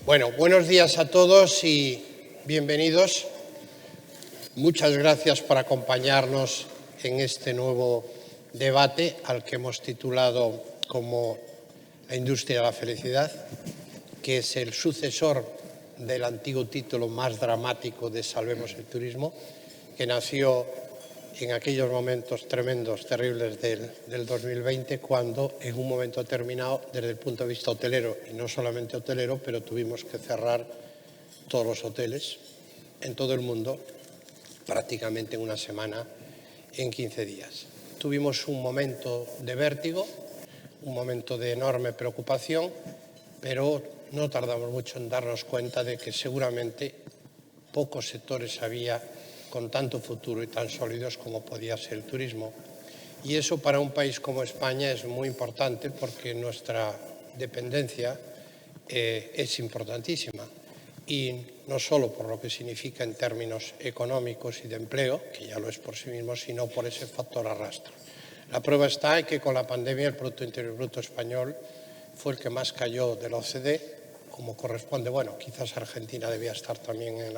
Bueno, buenos días a todos y bienvenidos. Muchas gracias por acompañarnos en este nuevo debate al que hemos titulado como La industria de la felicidad, que es el sucesor del antiguo título más dramático de Salvemos el turismo, que nació en aquellos momentos tremendos, terribles del 2020, cuando en un momento determinado, desde el punto de vista hotelero, y no solamente hotelero, pero tuvimos que cerrar todos los hoteles en todo el mundo, prácticamente en una semana, en 15 días. Tuvimos un momento de vértigo, un momento de enorme preocupación, pero no tardamos mucho en darnos cuenta de que seguramente pocos sectores había con tanto futuro y tan sólidos como podía ser el turismo. Y eso para un país como España es muy importante porque nuestra dependencia es importantísima. Y no solo por lo que significa en términos económicos y de empleo, que ya lo es por sí mismo, sino por ese factor arrastre. La prueba está en que con la pandemia el Producto Interior Bruto español fue el que más cayó de la OCDE, como corresponde. Bueno, quizás Argentina debía estar también en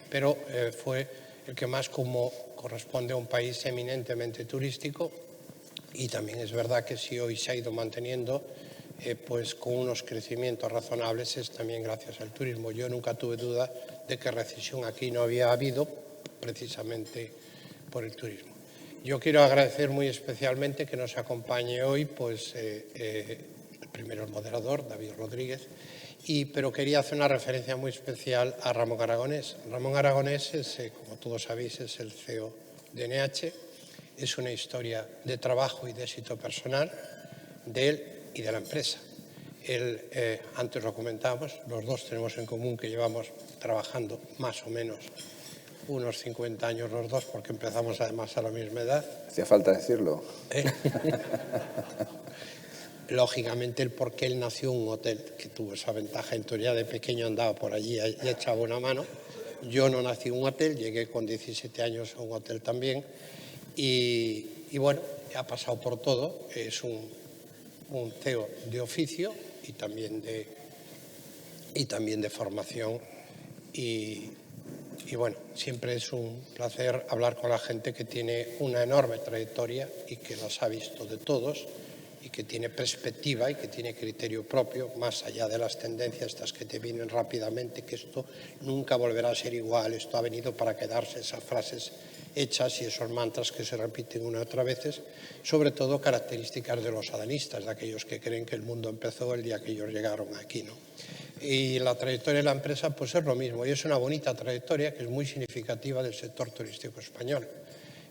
pero fue el que más, como corresponde a un país eminentemente turístico. Y también es verdad que si hoy se ha ido manteniendo pues con unos crecimientos razonables, es también gracias al turismo. Yo nunca tuve duda de que recesión aquí no había habido, precisamente por el turismo. Yo quiero agradecer muy especialmente que nos acompañe hoy pues, primero el moderador, David Rodríguez, pero quería hacer una referencia muy especial a Ramón Aragonés. Ramón Aragonés, como todos sabéis, es el CEO de NH. Es una historia de trabajo y de éxito personal de él y de la empresa. Él, antes lo comentábamos, los dos tenemos en común que llevamos trabajando más o menos unos 50 años los dos, porque empezamos además a la misma edad. Hacía falta decirlo. Lógicamente, porque él nació en un hotel, que tuvo esa ventaja. Entonces ya de pequeño andaba por allí y echaba una mano. Yo no nací en un hotel, llegué con 17 años a un hotel también. Y bueno, ha pasado por todo. Es un CEO de oficio y también de formación. Y bueno, siempre es un placer hablar con la gente que tiene una enorme trayectoria y que los ha visto de todos y que tiene perspectiva y que tiene criterio propio, más allá de las tendencias estas que te vienen rápidamente, que esto nunca volverá a ser igual, esto ha venido para quedarse, esas frases hechas y esos mantras que se repiten una y otra veces, sobre todo características de los adanistas, de aquellos que creen que el mundo empezó el día que ellos llegaron aquí, ¿no? Y la trayectoria de la empresa pues es lo mismo, y es una bonita trayectoria que es muy significativa del sector turístico español,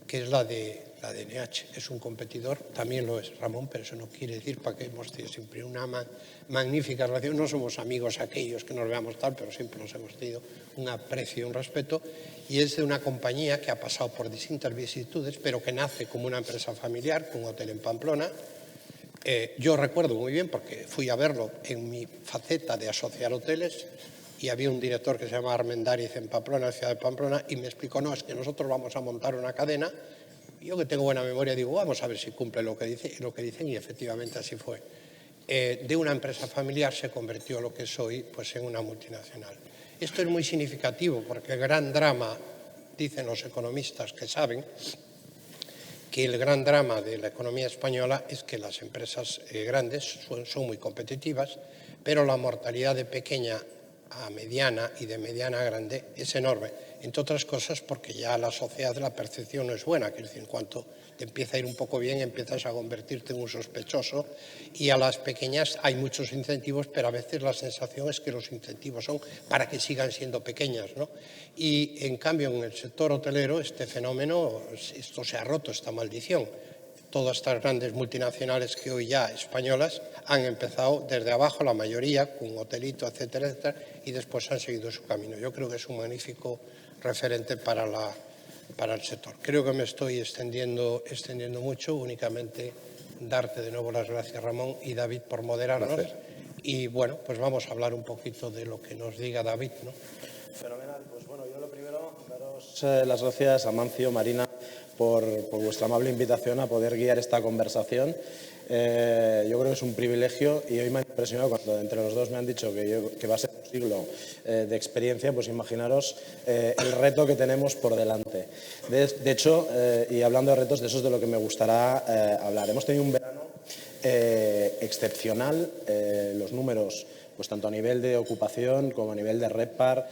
que es la de NH. Es un competidor, también lo es Ramón, pero eso no quiere decir para que hemos tenido siempre una magnífica relación. No somos amigos aquellos que nos veamos tal, pero siempre nos hemos tenido un aprecio y un respeto, y es de una compañía que ha pasado por distintas vicisitudes, pero que nace como una empresa familiar, con un hotel en Pamplona. Yo recuerdo muy bien, porque fui a verlo en mi faceta de asociar hoteles, y había un director que se llama Armendáriz en Pamplona, en la ciudad de Pamplona, y me explicó, no, es que nosotros vamos a montar una cadena. Y yo, que tengo buena memoria, digo, vamos a ver si cumple lo que dicen, y efectivamente así fue. De una empresa familiar se convirtió lo que es hoy pues, en una multinacional. Esto es muy significativo porque el gran drama, dicen los economistas que saben, que el gran drama de la economía española es que las empresas grandes son muy competitivas, pero la mortalidad de pequeña a mediana y de mediana a grande es enorme, entre otras cosas porque ya la sociedad, la percepción no es buena, que es decir, en cuanto te empieza a ir un poco bien empiezas a convertirte en un sospechoso, y a las pequeñas hay muchos incentivos, pero a veces la sensación es que los incentivos son para que sigan siendo pequeñas, ¿no? Y en cambio en el sector hotelero este fenómeno, esto se ha roto, esta maldición. Todas estas grandes multinacionales que hoy ya españolas han empezado desde abajo, la mayoría, con un hotelito, etcétera, etcétera, y después han seguido su camino. Yo creo que es un magnífico referente para el sector. Creo que me estoy extendiendo mucho, únicamente darte de nuevo las gracias, Ramón y David, por moderarnos. Y bueno, pues vamos a hablar un poquito de lo que nos diga David, ¿no? Fenomenal. Pues bueno, yo lo primero, daros las gracias a Amancio, Marina, por vuestra amable invitación a poder guiar esta conversación. Yo creo que es un privilegio y hoy me ha impresionado cuando entre los dos me han dicho que va a ser un siglo de experiencia, pues imaginaros el reto que tenemos por delante. De hecho, y hablando de retos, de eso es de lo que me gustará hablar. Hemos tenido un verano excepcional, los números, pues tanto a nivel de ocupación como a nivel de RevPAR,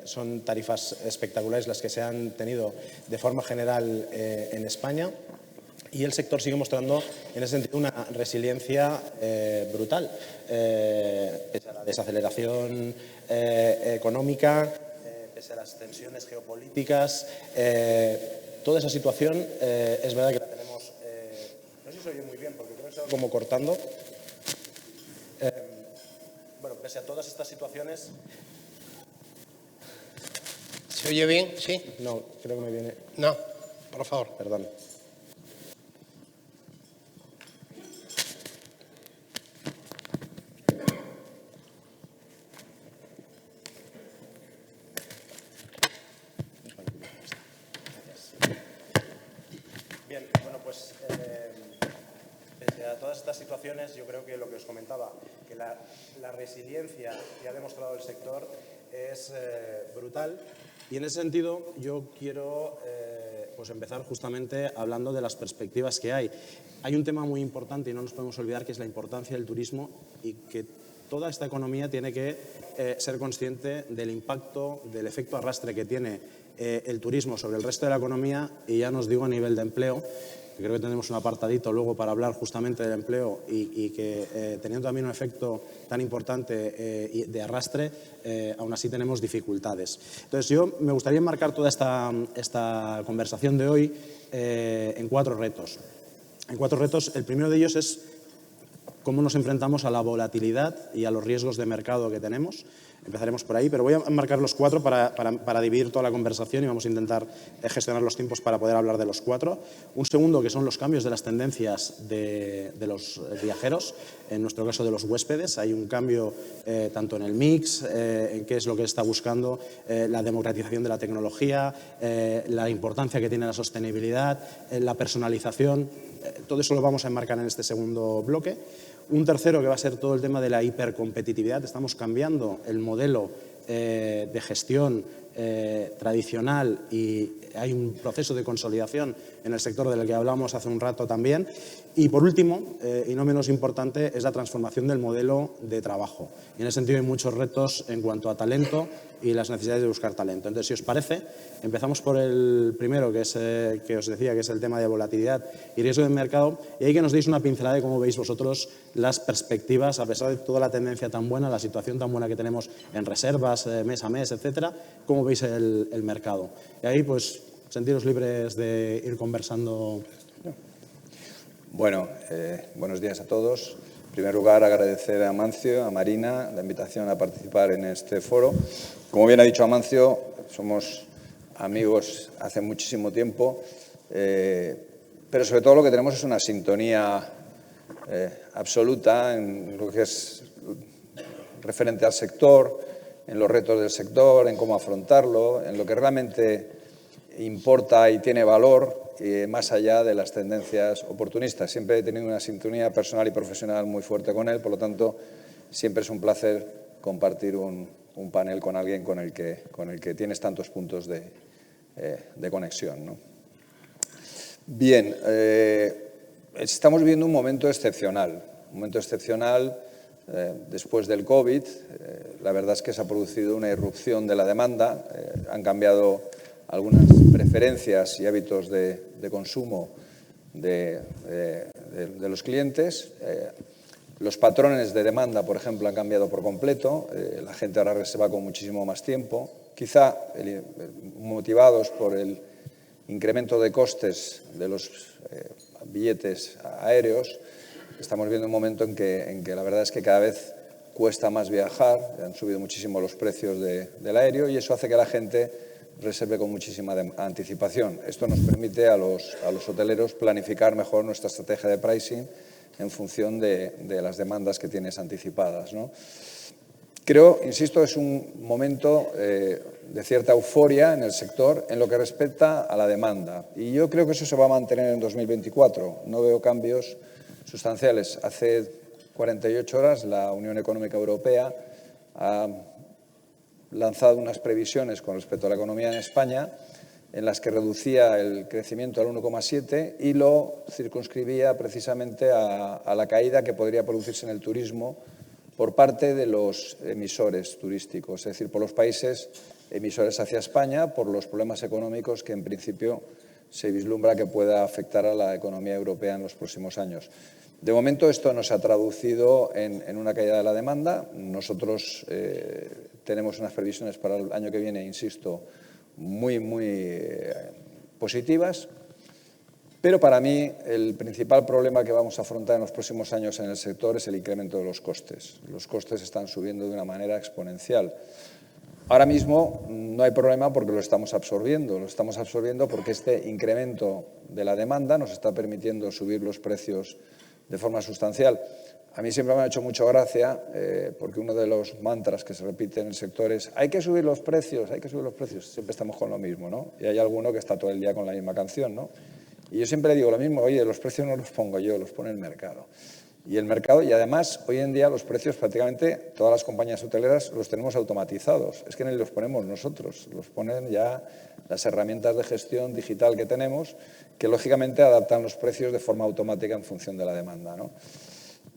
son tarifas espectaculares las que se han tenido de forma general en España. Y el sector sigue mostrando, en ese sentido, una resiliencia brutal. Pese a la desaceleración económica, pese a las tensiones geopolíticas, toda esa situación es verdad que la tenemos. No sé si se oye muy bien, porque creo que se va como cortando. Bueno, pese a todas estas situaciones. ¿Se oye bien? ¿Sí? No, creo que me viene. No, por favor. Perdón. Bien, bueno, pues pese a todas estas situaciones, yo creo que lo que os comentaba, que la resiliencia que ha demostrado el sector es brutal. Y en ese sentido yo quiero pues empezar justamente hablando de las perspectivas que hay. Hay un tema muy importante y no nos podemos olvidar, que es la importancia del turismo, y que toda esta economía tiene que ser consciente del impacto, del efecto arrastre que tiene el turismo sobre el resto de la economía, y ya nos digo a nivel de empleo, que creo que tenemos un apartadito luego para hablar justamente del empleo, y que teniendo también un efecto tan importante de arrastre, aún así tenemos dificultades. Entonces yo me gustaría enmarcar toda esta conversación de hoy en 4 retos. En 4 retos, el primero de ellos es cómo nos enfrentamos a la volatilidad y a los riesgos de mercado que tenemos. Empezaremos por ahí, pero voy a enmarcar los 4 para dividir toda la conversación, y vamos a intentar gestionar los tiempos para poder hablar de los 4. Un segundo, que son los cambios de las tendencias de los viajeros, en nuestro caso de los huéspedes. Hay un cambio tanto en el mix, en qué es lo que está buscando, la democratización de la tecnología, la importancia que tiene la sostenibilidad, la personalización. Todo eso lo vamos a enmarcar en este segundo bloque. Un tercero, que va a ser todo el tema de la hipercompetitividad. Estamos cambiando el modelo de gestión tradicional, y hay un proceso de consolidación en el sector del que hablamos hace un rato también. Y por último, y no menos importante, es la transformación del modelo de trabajo. Y en ese sentido hay muchos retos en cuanto a talento y las necesidades de buscar talento. Entonces, si os parece, empezamos por el primero, que es que os decía, que es el tema de volatilidad y riesgo de mercado, y ahí que nos deis una pincelada de cómo veis vosotros las perspectivas, a pesar de toda la tendencia tan buena, la situación tan buena que tenemos en reservas, mes a mes, etcétera, cómo veis el mercado. Y ahí, pues, sentiros libres de ir conversando. Bueno, buenos días a todos. En primer lugar, agradecer a Amancio, a Marina, la invitación a participar en este foro. Como bien ha dicho Amancio, somos amigos hace muchísimo tiempo, pero sobre todo lo que tenemos es una sintonía absoluta en lo que es referente al sector, en los retos del sector, en cómo afrontarlo, en lo que realmente importa y tiene valor, más allá de las tendencias oportunistas. Siempre he tenido una sintonía personal y profesional muy fuerte con él, por lo tanto, siempre es un placer compartir un panel con alguien con el que tienes tantos puntos de conexión, ¿no? Bien, estamos viviendo un momento excepcional, después del COVID. La verdad es que se ha producido una irrupción de la demanda, han cambiado algunas preferencias y hábitos de consumo de los clientes. Los patrones de demanda, por ejemplo, han cambiado por completo. La gente ahora reserva con muchísimo más tiempo, quizá motivados por el incremento de costes de los billetes aéreos. Estamos viendo un momento en que la verdad es que cada vez cuesta más viajar, han subido muchísimo los precios del aéreo, y eso hace que la gente reserve con muchísima anticipación. Esto nos permite a los hoteleros planificar mejor nuestra estrategia de pricing en función de las demandas que tienes anticipadas, ¿no? Creo, insisto, es un momento de cierta euforia en el sector en lo que respecta a la demanda, y yo creo que eso se va a mantener en 2024. No veo cambios sustanciales. Hace 48 horas la Unión Económica Europea ha lanzado unas previsiones con respecto a la economía en España en las que reducía el crecimiento al 1,7 y lo circunscribía precisamente a la caída que podría producirse en el turismo por parte de los emisores turísticos, es decir, por los países emisores hacia España, por los problemas económicos que en principio se vislumbra que pueda afectar a la economía europea en los próximos años. De momento esto no se ha traducido en una caída de la demanda. Nosotros tenemos unas previsiones para el año que viene, insisto, muy positivas, pero para mí el principal problema que vamos a afrontar en los próximos años en el sector es el incremento de los costes. Los costes están subiendo de una manera exponencial. Ahora mismo no hay problema porque lo estamos absorbiendo porque este incremento de la demanda nos está permitiendo subir los precios de forma sustancial. A mí siempre me ha hecho mucha gracia porque uno de los mantras que se repite en el sector es hay que subir los precios, hay que subir los precios. Siempre estamos con lo mismo, ¿no? Y hay alguno que está todo el día con la misma canción, ¿no? Y yo siempre digo lo mismo, oye, los precios no los pongo yo, los pone el mercado. Y el mercado, y además, hoy en día los precios prácticamente todas las compañías hoteleras los tenemos automatizados. Es que ni los ponemos nosotros, los ponen ya las herramientas de gestión digital que tenemos, que lógicamente adaptan los precios de forma automática en función de la demanda, ¿no?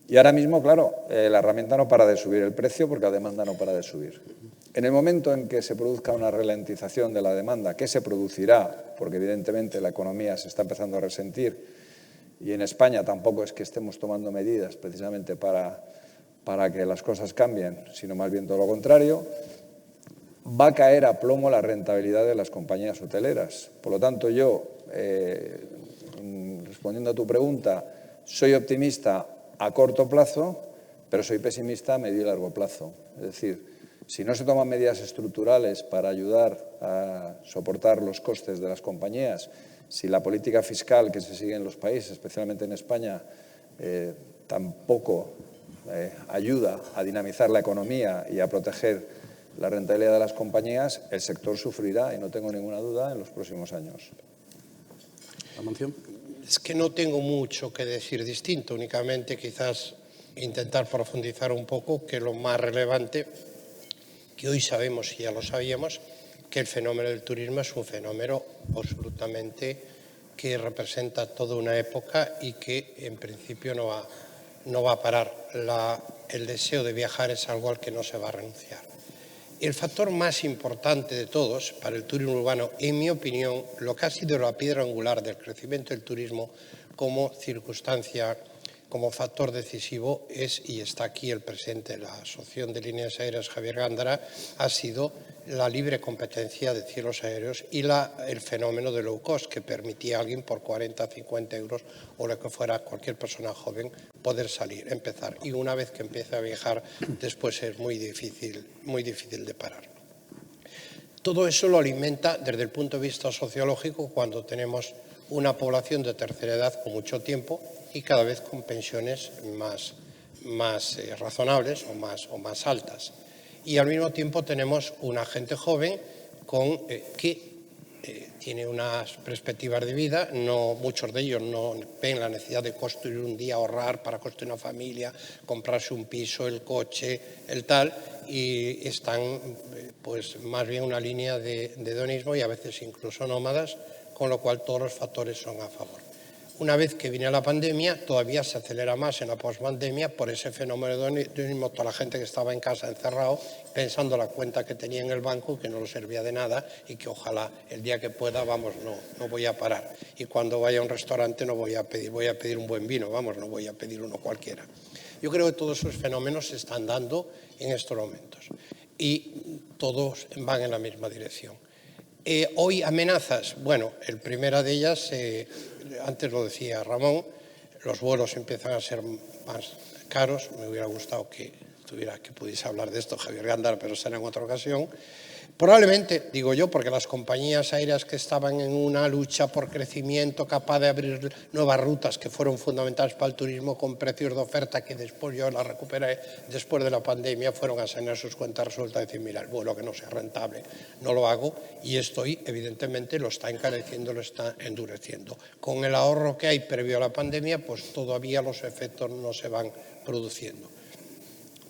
Y ahora mismo, claro, la herramienta no para de subir el precio porque la demanda no para de subir. En el momento en que se produzca una ralentización de la demanda, que se producirá, porque evidentemente la economía se está empezando a resentir y en España tampoco es que estemos tomando medidas precisamente para que las cosas cambien, sino más bien todo lo contrario, va a caer a plomo la rentabilidad de las compañías hoteleras. Por lo tanto, yo, respondiendo a tu pregunta, soy optimista a corto plazo, pero soy pesimista a medio y largo plazo. Es decir, si no se toman medidas estructurales para ayudar a soportar los costes de las compañías, si la política fiscal que se sigue en los países, especialmente en España, tampoco ayuda a dinamizar la economía y a proteger la rentabilidad de las compañías, el sector sufrirá, y no tengo ninguna duda, en los próximos años. Amancio. Es que no tengo mucho que decir distinto, únicamente quizás intentar profundizar un poco que lo más relevante, que hoy sabemos y ya lo sabíamos, que el fenómeno del turismo es un fenómeno absolutamente que representa toda una época y que en principio no va a parar. El deseo de viajar es algo al que no se va a renunciar. El factor más importante de todos para el turismo urbano, en mi opinión, lo que ha sido la piedra angular del crecimiento del turismo como circunstancia, como factor decisivo es, y está aquí el presidente de la Asociación de Líneas Aéreas, Javier Gándara, ha sido la libre competencia de cielos aéreos y el fenómeno de low cost, que permitía a alguien por 40, 50 euros o lo que fuera, cualquier persona joven, poder salir, empezar. Y una vez que empieza a viajar, después es muy difícil de parar. Todo eso lo alimenta desde el punto de vista sociológico cuando tenemos una población de tercera edad con mucho tiempo y cada vez con pensiones más razonables o más altas. Y al mismo tiempo tenemos una gente joven que tiene unas perspectivas de vida, muchos de ellos no ven la necesidad de construir un día, ahorrar para construir una familia, comprarse un piso, el coche, el tal, y están pues más bien una línea de hedonismo y a veces incluso nómadas, con lo cual todos los factores son a favor. Una vez que viene la pandemia, todavía se acelera más en la pospandemia por ese fenómeno de hedonismo, toda la gente que estaba en casa encerrado, pensando la cuenta que tenía en el banco, que no le servía de nada y que ojalá el día que pueda, no voy a parar. Y cuando vaya a un restaurante voy a pedir un buen vino, no voy a pedir uno cualquiera. Yo creo que todos esos fenómenos se están dando en estos momentos y todos van en la misma dirección. Hoy amenazas, la primera de ellas, antes lo decía Ramón, los vuelos empiezan a ser más caros. Me hubiera gustado que pudiese hablar de esto Javier Gándara, pero será en otra ocasión. Probablemente, digo yo, porque las compañías aéreas que estaban en una lucha por crecimiento, capaz de abrir nuevas rutas que fueron fundamentales para el turismo con precios de oferta que después yo las recuperé después de la pandemia, fueron a sanear sus cuentas, resulta decir, mira, el vuelo que no sea rentable no lo hago y esto evidentemente lo está encareciendo, lo está endureciendo. Con el ahorro que hay previo a la pandemia, pues todavía los efectos no se van produciendo.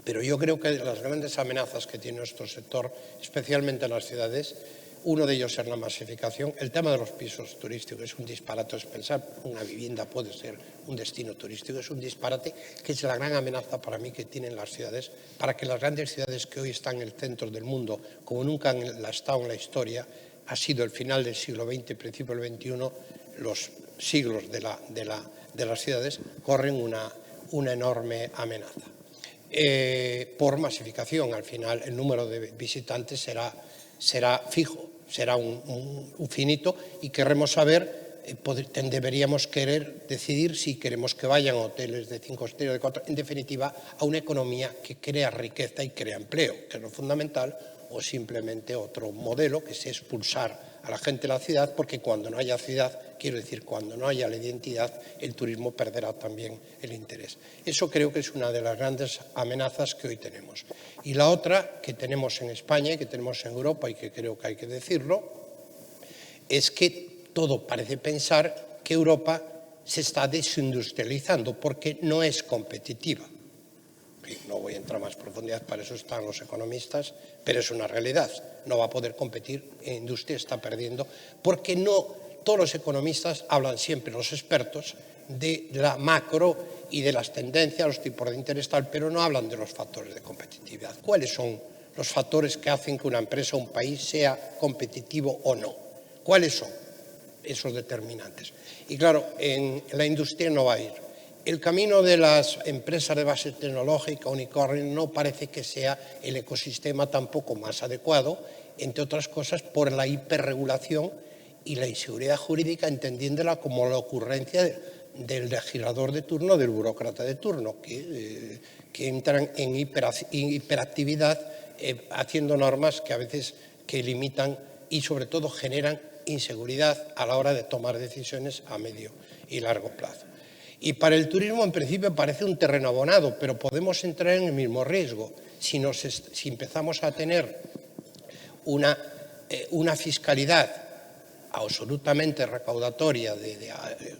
Pero yo creo que las grandes amenazas que tiene nuestro sector, especialmente en las ciudades, uno de ellos es la masificación. El tema de los pisos turísticos es un disparate. Es pensar una vivienda puede ser un destino turístico, es un disparate que es la gran amenaza para mí que tienen las ciudades, para que las grandes ciudades que hoy están en el centro del mundo, como nunca han estado en la historia, ha sido el final del siglo XX, principio del XXI, los siglos de las ciudades, corren una enorme amenaza. Por masificación, al final el número de visitantes será fijo, será un finito, y querremos saber, deberíamos querer decidir si queremos que vayan a hoteles de 5 estrellas, de 4, en definitiva, a una economía que crea riqueza y crea empleo, que es lo fundamental, o simplemente otro modelo que es expulsar a la gente de la ciudad, porque cuando no haya ciudad, quiero decir, cuando no haya la identidad, el turismo perderá también el interés. Eso creo que es una de las grandes amenazas que hoy tenemos. Y la otra que tenemos en España y que tenemos en Europa, y que creo que hay que decirlo, es que todo parece pensar que Europa se está desindustrializando porque no es competitiva. No voy a entrar más en profundidad, para eso están los economistas, pero es una realidad. No va a poder competir, industria está perdiendo, porque no todos los economistas hablan siempre, los expertos, de la macro y de las tendencias, los tipos de interés tal, pero no hablan de los factores de competitividad. ¿Cuáles son los factores que hacen que una empresa o un país sea competitivo o no? ¿Cuáles son esos determinantes? Y claro, en la industria no va a ir. El camino de las empresas de base tecnológica, unicornio, no parece que sea el ecosistema tampoco más adecuado, entre otras cosas por la hiperregulación y la inseguridad jurídica, entendiéndola como la ocurrencia del legislador de turno, del burócrata de turno, que entran en hiperactividad haciendo normas que a veces que limitan y sobre todo generan inseguridad a la hora de tomar decisiones a medio y largo plazo. Y para el turismo, en principio, parece un terreno abonado, pero podemos entrar en el mismo riesgo. Si empezamos a tener una fiscalidad absolutamente recaudatoria,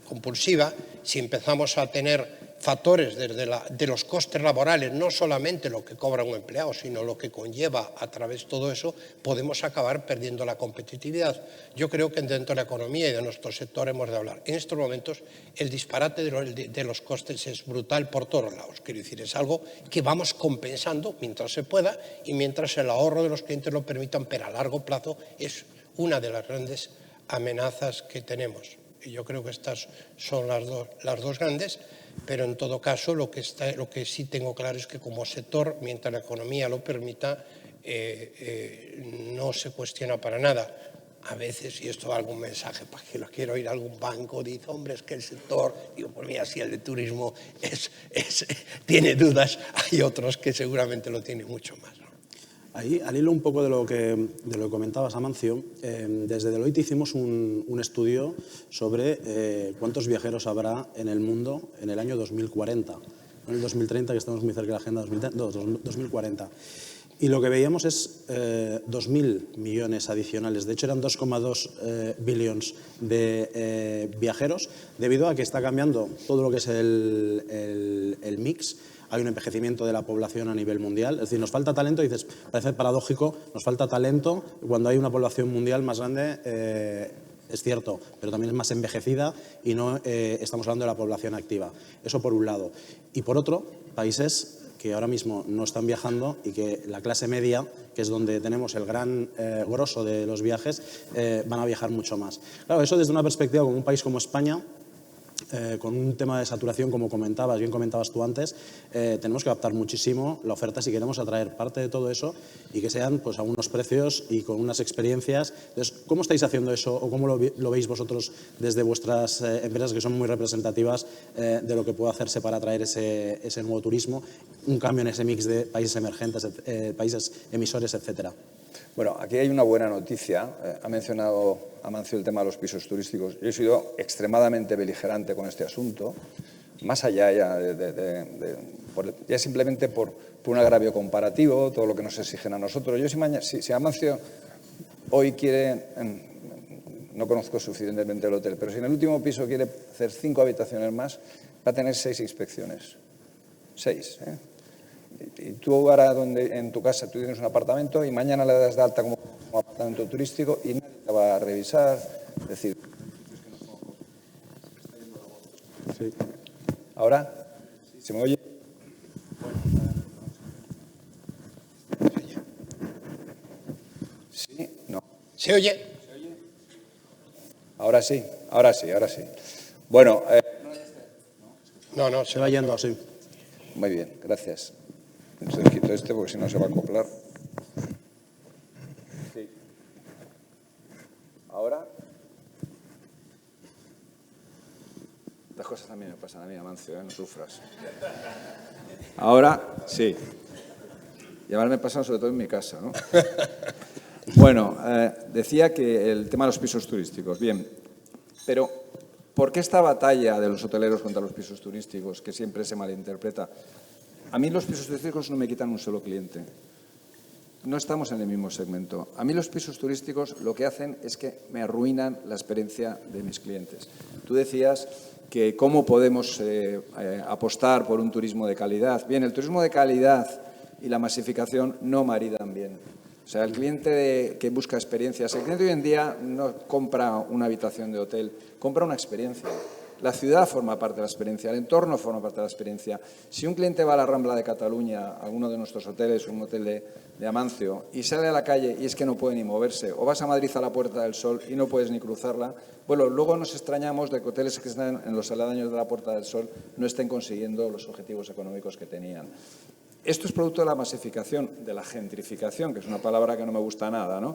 compulsiva, si empezamos a tener factores de los costes laborales, no solamente lo que cobra un empleado, sino lo que conlleva a través de todo eso, podemos acabar perdiendo la competitividad. Yo creo que dentro de la economía y de nuestro sector hemos de hablar. En estos momentos el disparate de los costes es brutal por todos lados. Quiero decir, es algo que vamos compensando mientras se pueda y mientras el ahorro de los clientes lo permitan, pero a largo plazo es una de las grandes amenazas que tenemos. Y yo creo que estas son las dos grandes, pero en todo caso lo que sí tengo claro es que como sector, mientras la economía lo permita, no se cuestiona para nada. A veces, y esto va algún mensaje para que lo quiero oír, algún banco dice, hombre, es que el sector, digo, pues mira, si el de turismo tiene dudas, hay otros que seguramente lo tienen mucho más, ¿no? Ahí, al hilo un poco de lo que comentabas, Amancio, desde Deloitte hicimos un estudio sobre cuántos viajeros habrá en el mundo en el año 2040. No en el 2030, que estamos muy cerca de la Agenda 2040. Y lo que veíamos es 2.000 millones adicionales. De hecho, eran 2,2 billones de viajeros, debido a que está cambiando todo lo que es el mix. Hay un envejecimiento de la población a nivel mundial. Es decir, nos falta talento, y dices, parece paradójico, nos falta talento cuando hay una población mundial más grande, es cierto, pero también es más envejecida y no estamos hablando de la población activa. Eso por un lado. Y por otro, países que ahora mismo no están viajando y que la clase media, que es donde tenemos el gran grosso de los viajes, van a viajar mucho más. Claro, eso desde una perspectiva como un país como España, con un tema de saturación, como bien comentabas tú antes, tenemos que adaptar muchísimo la oferta si queremos atraer parte de todo eso y que sean pues, a unos precios y con unas experiencias. Entonces, ¿cómo estáis haciendo eso o cómo lo veis vosotros desde vuestras empresas, que son muy representativas de lo que puede hacerse para atraer ese nuevo turismo, un cambio en ese mix de países emergentes, países emisores, etcétera? Bueno, aquí hay una buena noticia. Ha mencionado Amancio el tema de los pisos turísticos. Yo he sido extremadamente beligerante con este asunto, más allá ya simplemente por un agravio comparativo, todo lo que nos exigen a nosotros. Yo si Amancio hoy quiere, no conozco suficientemente el hotel, pero si en el último piso quiere hacer 5 habitaciones más, va a tener 6 inspecciones. 6, ¿eh? Y tú ahora en tu casa tú tienes un apartamento y mañana le das de alta como apartamento turístico y nadie te va a revisar. Es decir, Sí. ¿ahora? ¿Se me oye? Sí, no. ¿Se oye? Ahora sí, ahora sí, ahora sí. Bueno, No, Se va yendo, sí. muy bien, gracias. Entonces quito este porque si no se va a acoplar. Sí. ¿Ahora? Las cosas también me pasan a mí, Amancio, no sufras. Ahora, sí. Y ahora me pasan sobre todo en mi casa, ¿no? Bueno, decía que el tema de los pisos turísticos. Bien, pero ¿por qué esta batalla de los hoteleros contra los pisos turísticos, que siempre se malinterpreta? A mí los pisos turísticos no me quitan un solo cliente. No estamos en el mismo segmento. A mí los pisos turísticos lo que hacen es que me arruinan la experiencia de mis clientes. Tú decías que cómo podemos apostar por un turismo de calidad. Bien, el turismo de calidad y la masificación no maridan bien. O sea, el cliente que busca experiencias, el cliente hoy en día no compra una habitación de hotel, compra una experiencia. La ciudad forma parte de la experiencia, el entorno forma parte de la experiencia. Si un cliente va a la Rambla de Cataluña, a alguno de nuestros hoteles, un hotel de Amancio, y sale a la calle y es que no puede ni moverse, o vas a Madrid a la Puerta del Sol y no puedes ni cruzarla, bueno, luego nos extrañamos de que hoteles que están en los aledaños de la Puerta del Sol no estén consiguiendo los objetivos económicos que tenían. Esto es producto de la masificación, de la gentrificación, que es una palabra que no me gusta nada, ¿no?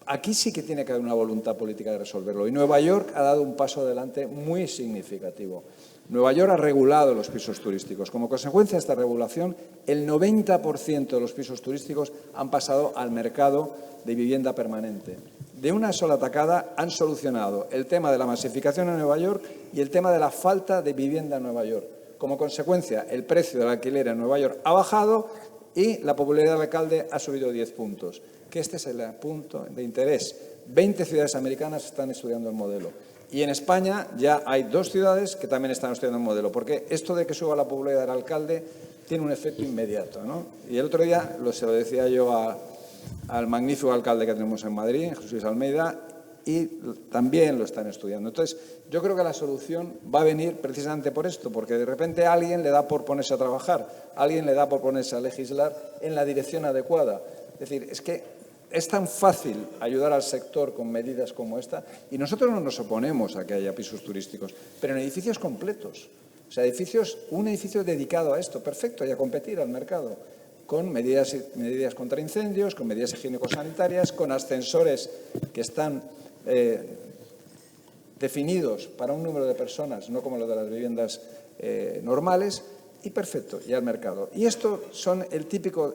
Aquí sí que tiene que haber una voluntad política de resolverlo. Y Nueva York ha dado un paso adelante muy significativo. Nueva York ha regulado los pisos turísticos. Como consecuencia de esta regulación, el 90% de los pisos turísticos han pasado al mercado de vivienda permanente. De una sola tacada han solucionado el tema de la masificación en Nueva York y el tema de la falta de vivienda en Nueva York. Como consecuencia, el precio del alquiler en Nueva York ha bajado y la popularidad del alcalde ha subido 10 puntos. Que este es el punto de interés. 20 ciudades americanas están estudiando el modelo. Y en España ya hay 2 ciudades que también están estudiando el modelo, porque esto de que suba la popularidad del alcalde tiene un efecto inmediato, ¿no? Y el otro día se lo decía yo al magnífico alcalde que tenemos en Madrid, José Luis Almeida, y también lo están estudiando. Entonces, yo creo que la solución va a venir precisamente por esto, porque de repente a alguien le da por ponerse a trabajar, a alguien le da por ponerse a legislar en la dirección adecuada. Es decir, es que es tan fácil ayudar al sector con medidas como esta, y nosotros no nos oponemos a que haya pisos turísticos, pero en edificios completos. O sea, un edificio dedicado a esto, perfecto, y a competir al mercado, con medidas contra incendios, con medidas higiénico-sanitarias, con ascensores que están definidos para un número de personas, no como lo de las viviendas normales, y perfecto, y al mercado. Y esto son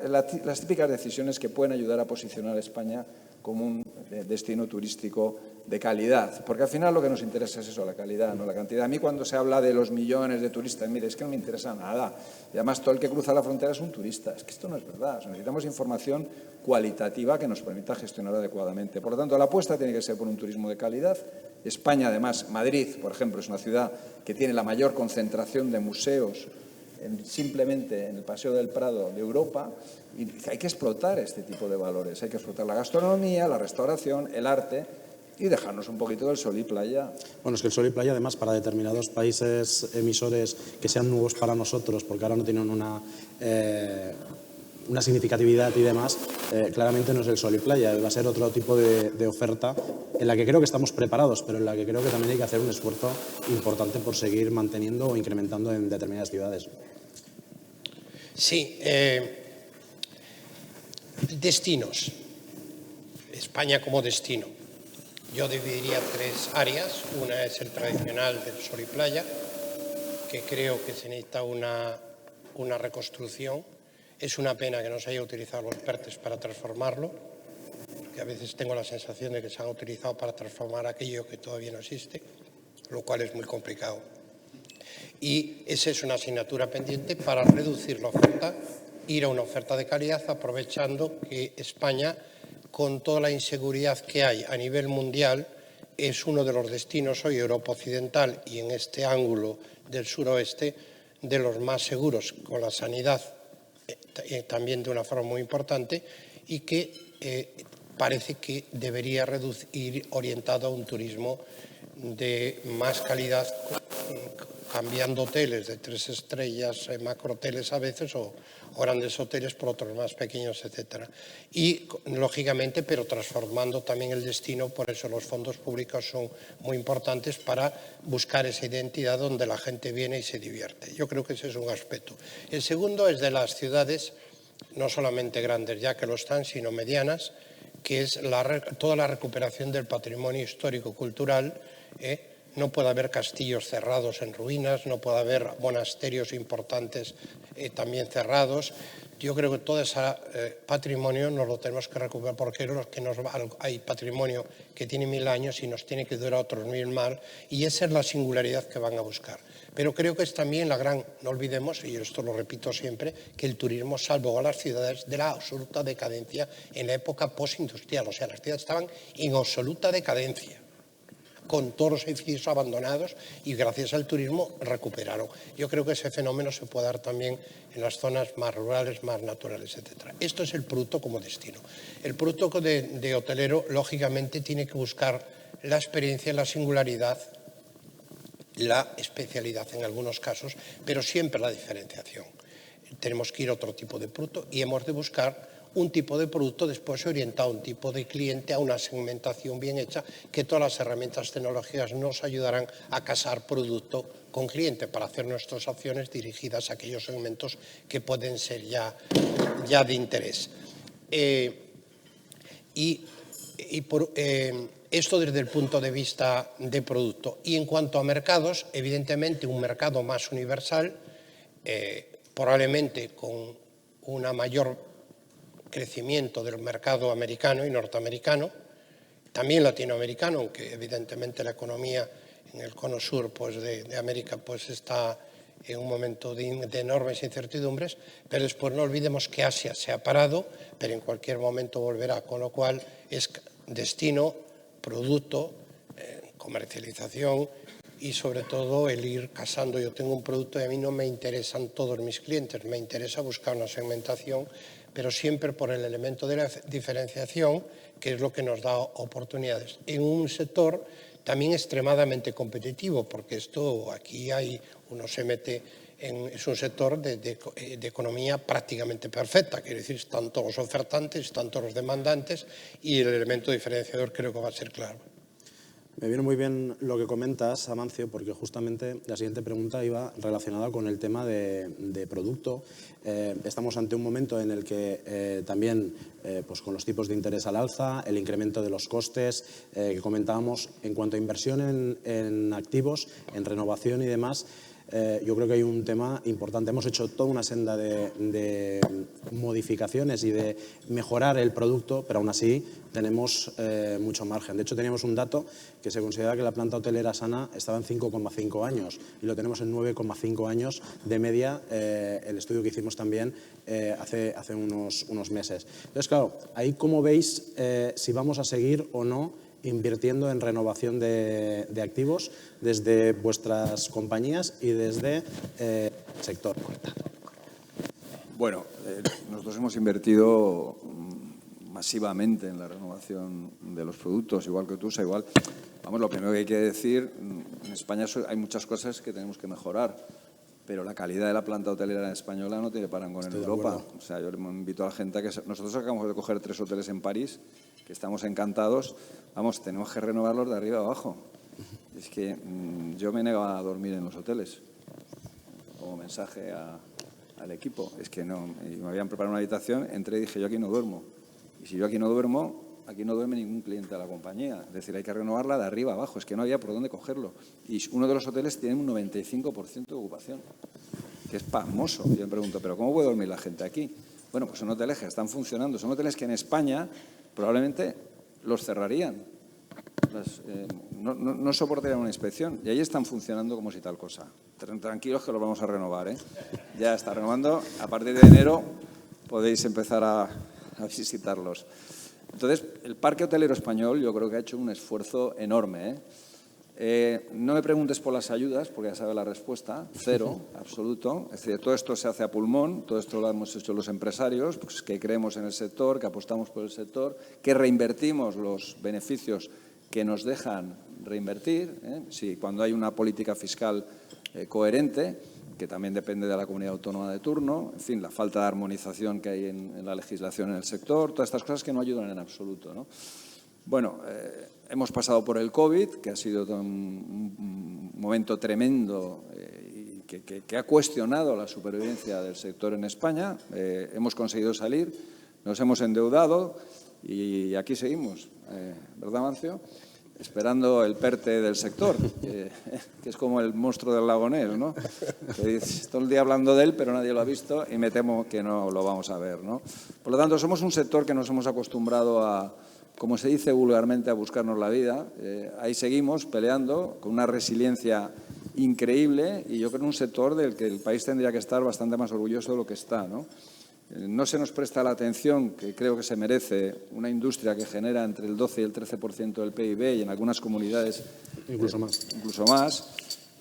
las típicas decisiones que pueden ayudar a posicionar a España como un destino turístico de calidad. Porque al final lo que nos interesa es eso, la calidad, no la cantidad. A mí cuando se habla de los millones de turistas, mire, es que no me interesa nada. Y además todo el que cruza la frontera es un turista. Es que esto no es verdad. O sea, necesitamos información cualitativa que nos permita gestionar adecuadamente. Por lo tanto, la apuesta tiene que ser por un turismo de calidad. España, además, Madrid, por ejemplo, es una ciudad que tiene la mayor concentración de museos simplemente en el Paseo del Prado de Europa, y hay que explotar este tipo de valores, hay que explotar la gastronomía, la restauración, el arte y dejarnos un poquito del sol y playa. Bueno, es que el sol y playa, además, para determinados países emisores que sean nuevos para nosotros, porque ahora no tienen una significatividad y demás, claramente no es el sol y playa, va a ser otro tipo de oferta en la que creo que estamos preparados, pero en la que creo que también hay que hacer un esfuerzo importante por seguir manteniendo o incrementando en determinadas ciudades. Sí, destinos. España como destino. Yo dividiría 3 áreas. Una es el tradicional del sol y playa, que creo que se necesita una reconstrucción. Es una pena que no se haya utilizado los PERTES para transformarlo, porque a veces tengo la sensación de que se han utilizado para transformar aquello que todavía no existe, lo cual es muy complicado. Y esa es una asignatura pendiente para reducir la oferta, ir a una oferta de calidad, aprovechando que España, con toda la inseguridad que hay a nivel mundial, es uno de los destinos hoy, Europa Occidental y en este ángulo del suroeste, de los más seguros, con la sanidad también de una forma muy importante y que parece que debería ir orientado a un turismo de más calidad, cambiando hoteles de 3 estrellas, macrohoteles a veces, o grandes hoteles por otros más pequeños, etcétera. Y, lógicamente, pero transformando también el destino, por eso los fondos públicos son muy importantes para buscar esa identidad donde la gente viene y se divierte. Yo creo que ese es un aspecto. El segundo es de las ciudades, no solamente grandes, ya que lo están, sino medianas, que es toda la recuperación del patrimonio histórico-cultural. No puede haber castillos cerrados en ruinas, no puede haber monasterios importantes también cerrados. Yo creo que todo ese patrimonio nos lo tenemos que recuperar, porque hay patrimonio que tiene 1000 años y nos tiene que durar otros 1000 más, y esa es la singularidad que van a buscar. Pero creo que es también no olvidemos, y esto lo repito siempre, que el turismo salvó a las ciudades de la absoluta decadencia en la época postindustrial. O sea, las ciudades estaban en absoluta decadencia, con todos los edificios abandonados, y gracias al turismo recuperaron. Yo creo que ese fenómeno se puede dar también en las zonas más rurales, más naturales, etc. Esto es el producto como destino. El producto de hotelero, lógicamente, tiene que buscar la experiencia, la singularidad, la especialidad en algunos casos, pero siempre la diferenciación. Tenemos que ir a otro tipo de producto y hemos de buscar un tipo de producto después orientado a un tipo de cliente, a una segmentación bien hecha, que todas las herramientas tecnológicas nos ayudarán a casar producto con cliente para hacer nuestras acciones dirigidas a aquellos segmentos que pueden ser ya de interés. Esto desde el punto de vista de producto. Y en cuanto a mercados, evidentemente un mercado más universal, probablemente con un mayor crecimiento del mercado americano y norteamericano, también latinoamericano, aunque evidentemente la economía en el cono sur de América está en un momento de enormes incertidumbres, pero después no olvidemos que Asia se ha parado, pero en cualquier momento volverá, con lo cual es destino, producto, comercialización y sobre todo el ir casando. Yo tengo un producto y a mí no me interesan todos mis clientes, me interesa buscar una segmentación, pero siempre por el elemento de la diferenciación, que es lo que nos da oportunidades. En un sector también extremadamente competitivo, porque aquí uno se mete es un sector de economía prácticamente perfecta, quiere decir, están todos los ofertantes, están todos los demandantes, y el elemento diferenciador creo que va a ser claro. Me viene muy bien lo que comentas, Amancio, porque justamente la siguiente pregunta iba relacionada con el tema de producto. Estamos ante un momento en el que también, pues con los tipos de interés al alza, el incremento de los costes que comentábamos, en cuanto a inversión en activos, en renovación y demás, yo creo que hay un tema importante. Hemos hecho toda una senda de modificaciones y de mejorar el producto, pero aún así tenemos mucho margen. De hecho, teníamos un dato que se considera que la planta hotelera sana estaba en 5,5 años y lo tenemos en 9,5 años de media, el estudio que hicimos también hace unos meses. Entonces, claro, ahí cómo veis si vamos a seguir o no invirtiendo en renovación de activos desde vuestras compañías y desde el sector. Bueno, nosotros hemos invertido masivamente en la renovación de los productos, igual que tú, igual. Vamos, lo primero que hay que decir, en España hay muchas cosas que tenemos que mejorar, pero la calidad de la planta hotelera española no tiene parangón en Europa. O sea, yo invito a la gente a que... Nosotros acabamos de coger 3 hoteles en París, que estamos encantados. Vamos, tenemos que renovarlos de arriba a abajo. Es que yo me negaba a dormir en los hoteles, como mensaje al equipo. Es que no, me habían preparado una habitación, entré y dije, yo aquí no duermo. Y si yo aquí no duermo, aquí no duerme ningún cliente de la compañía. Es decir, hay que renovarla de arriba a abajo. Es que no había por dónde cogerlo. Y uno de los hoteles tiene un 95% de ocupación, que es pasmoso. Yo me pregunto, ¿pero cómo puede dormir la gente aquí? Bueno, pues son hoteles que están funcionando. Son hoteles que en España probablemente los cerrarían. No soportarían una inspección. Y ahí están funcionando como si tal cosa. Tranquilos que los vamos a renovar, ¿eh? Ya está renovando. A partir de enero podéis empezar a visitarlos. Entonces, el parque hotelero español yo creo que ha hecho un esfuerzo enorme, No me preguntes por las ayudas, porque ya sabes la respuesta, cero, absoluto. Es decir, todo esto se hace a pulmón, todo esto lo hemos hecho los empresarios, pues, que creemos en el sector, que apostamos por el sector, que reinvertimos los beneficios que nos dejan reinvertir. Sí, cuando hay una política fiscal coherente, que también depende de la comunidad autónoma de turno, en fin, la falta de armonización que hay en la legislación en el sector, todas estas cosas que no ayudan en absoluto, ¿no? Bueno, hemos pasado por el COVID, que ha sido un momento tremendo y que ha cuestionado la supervivencia del sector en España. Hemos conseguido salir, nos hemos endeudado y aquí seguimos, ¿verdad, Mancio? Esperando el PERTE del sector, que es como el monstruo del lago Ness, ¿no? Que todo el día hablando de él, pero nadie lo ha visto y me temo que no lo vamos a ver, ¿no? Por lo tanto, somos un sector que nos hemos acostumbrado a, como se dice vulgarmente, a buscarnos la vida. Ahí seguimos peleando con una resiliencia increíble y yo creo en un sector del que el país tendría que estar bastante más orgulloso de lo que está, ¿no? No se nos presta la atención que creo que se merece una industria que genera entre el 12 y el 13% del PIB y en algunas comunidades incluso más. Incluso más.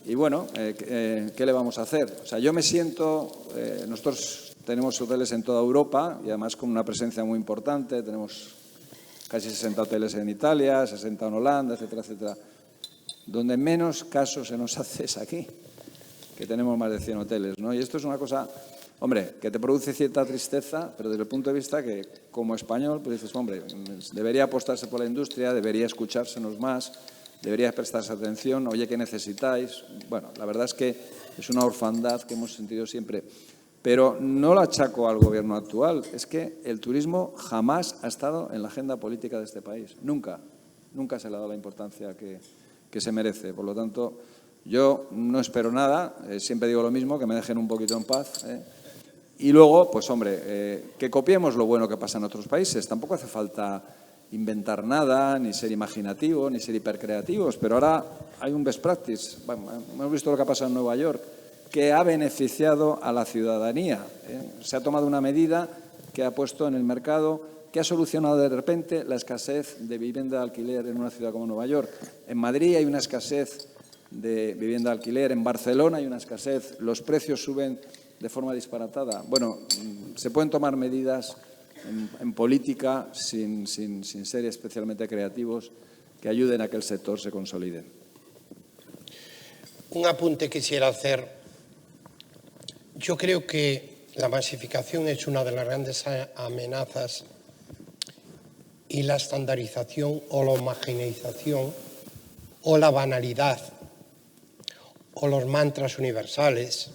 Y bueno, ¿qué le vamos a hacer? O sea, yo me siento, nosotros tenemos hoteles en toda Europa y además con una presencia muy importante, tenemos casi 60 hoteles en Italia, 60 en Holanda, etcétera, etcétera. Donde menos caso se nos hace es aquí, que tenemos más de 100 hoteles, ¿no? Y esto es una cosa, hombre, que te produce cierta tristeza, pero desde el punto de vista que, como español, pues dices, hombre, debería apostarse por la industria, debería escuchársenos más, debería prestarse atención, oye, ¿qué necesitáis? Bueno, la verdad es que es una orfandad que hemos sentido siempre. Pero no lo achaco al gobierno actual, es que el turismo jamás ha estado en la agenda política de este país, nunca se le ha dado la importancia que se merece. Por lo tanto, yo no espero nada, siempre digo lo mismo, que me dejen un poquito en paz. Y luego, pues hombre, que copiemos lo bueno que pasa en otros países. Tampoco hace falta inventar nada, ni ser imaginativos, ni ser hipercreativos, pero ahora hay un best practice. Bueno, hemos visto lo que ha pasado en Nueva York, que ha beneficiado a la ciudadanía. Se ha tomado una medida que ha puesto en el mercado, que ha solucionado de repente la escasez de vivienda de alquiler en una ciudad como Nueva York. En Madrid hay una escasez de vivienda de alquiler, en Barcelona hay una escasez, los precios suben de forma disparatada. Bueno, se pueden tomar medidas en política sin ser especialmente creativos que ayuden a que el sector se consolide. Un apunte quisiera hacer. Yo creo que la masificación es una de las grandes amenazas y la estandarización o la homogeneización o la banalidad o los mantras universales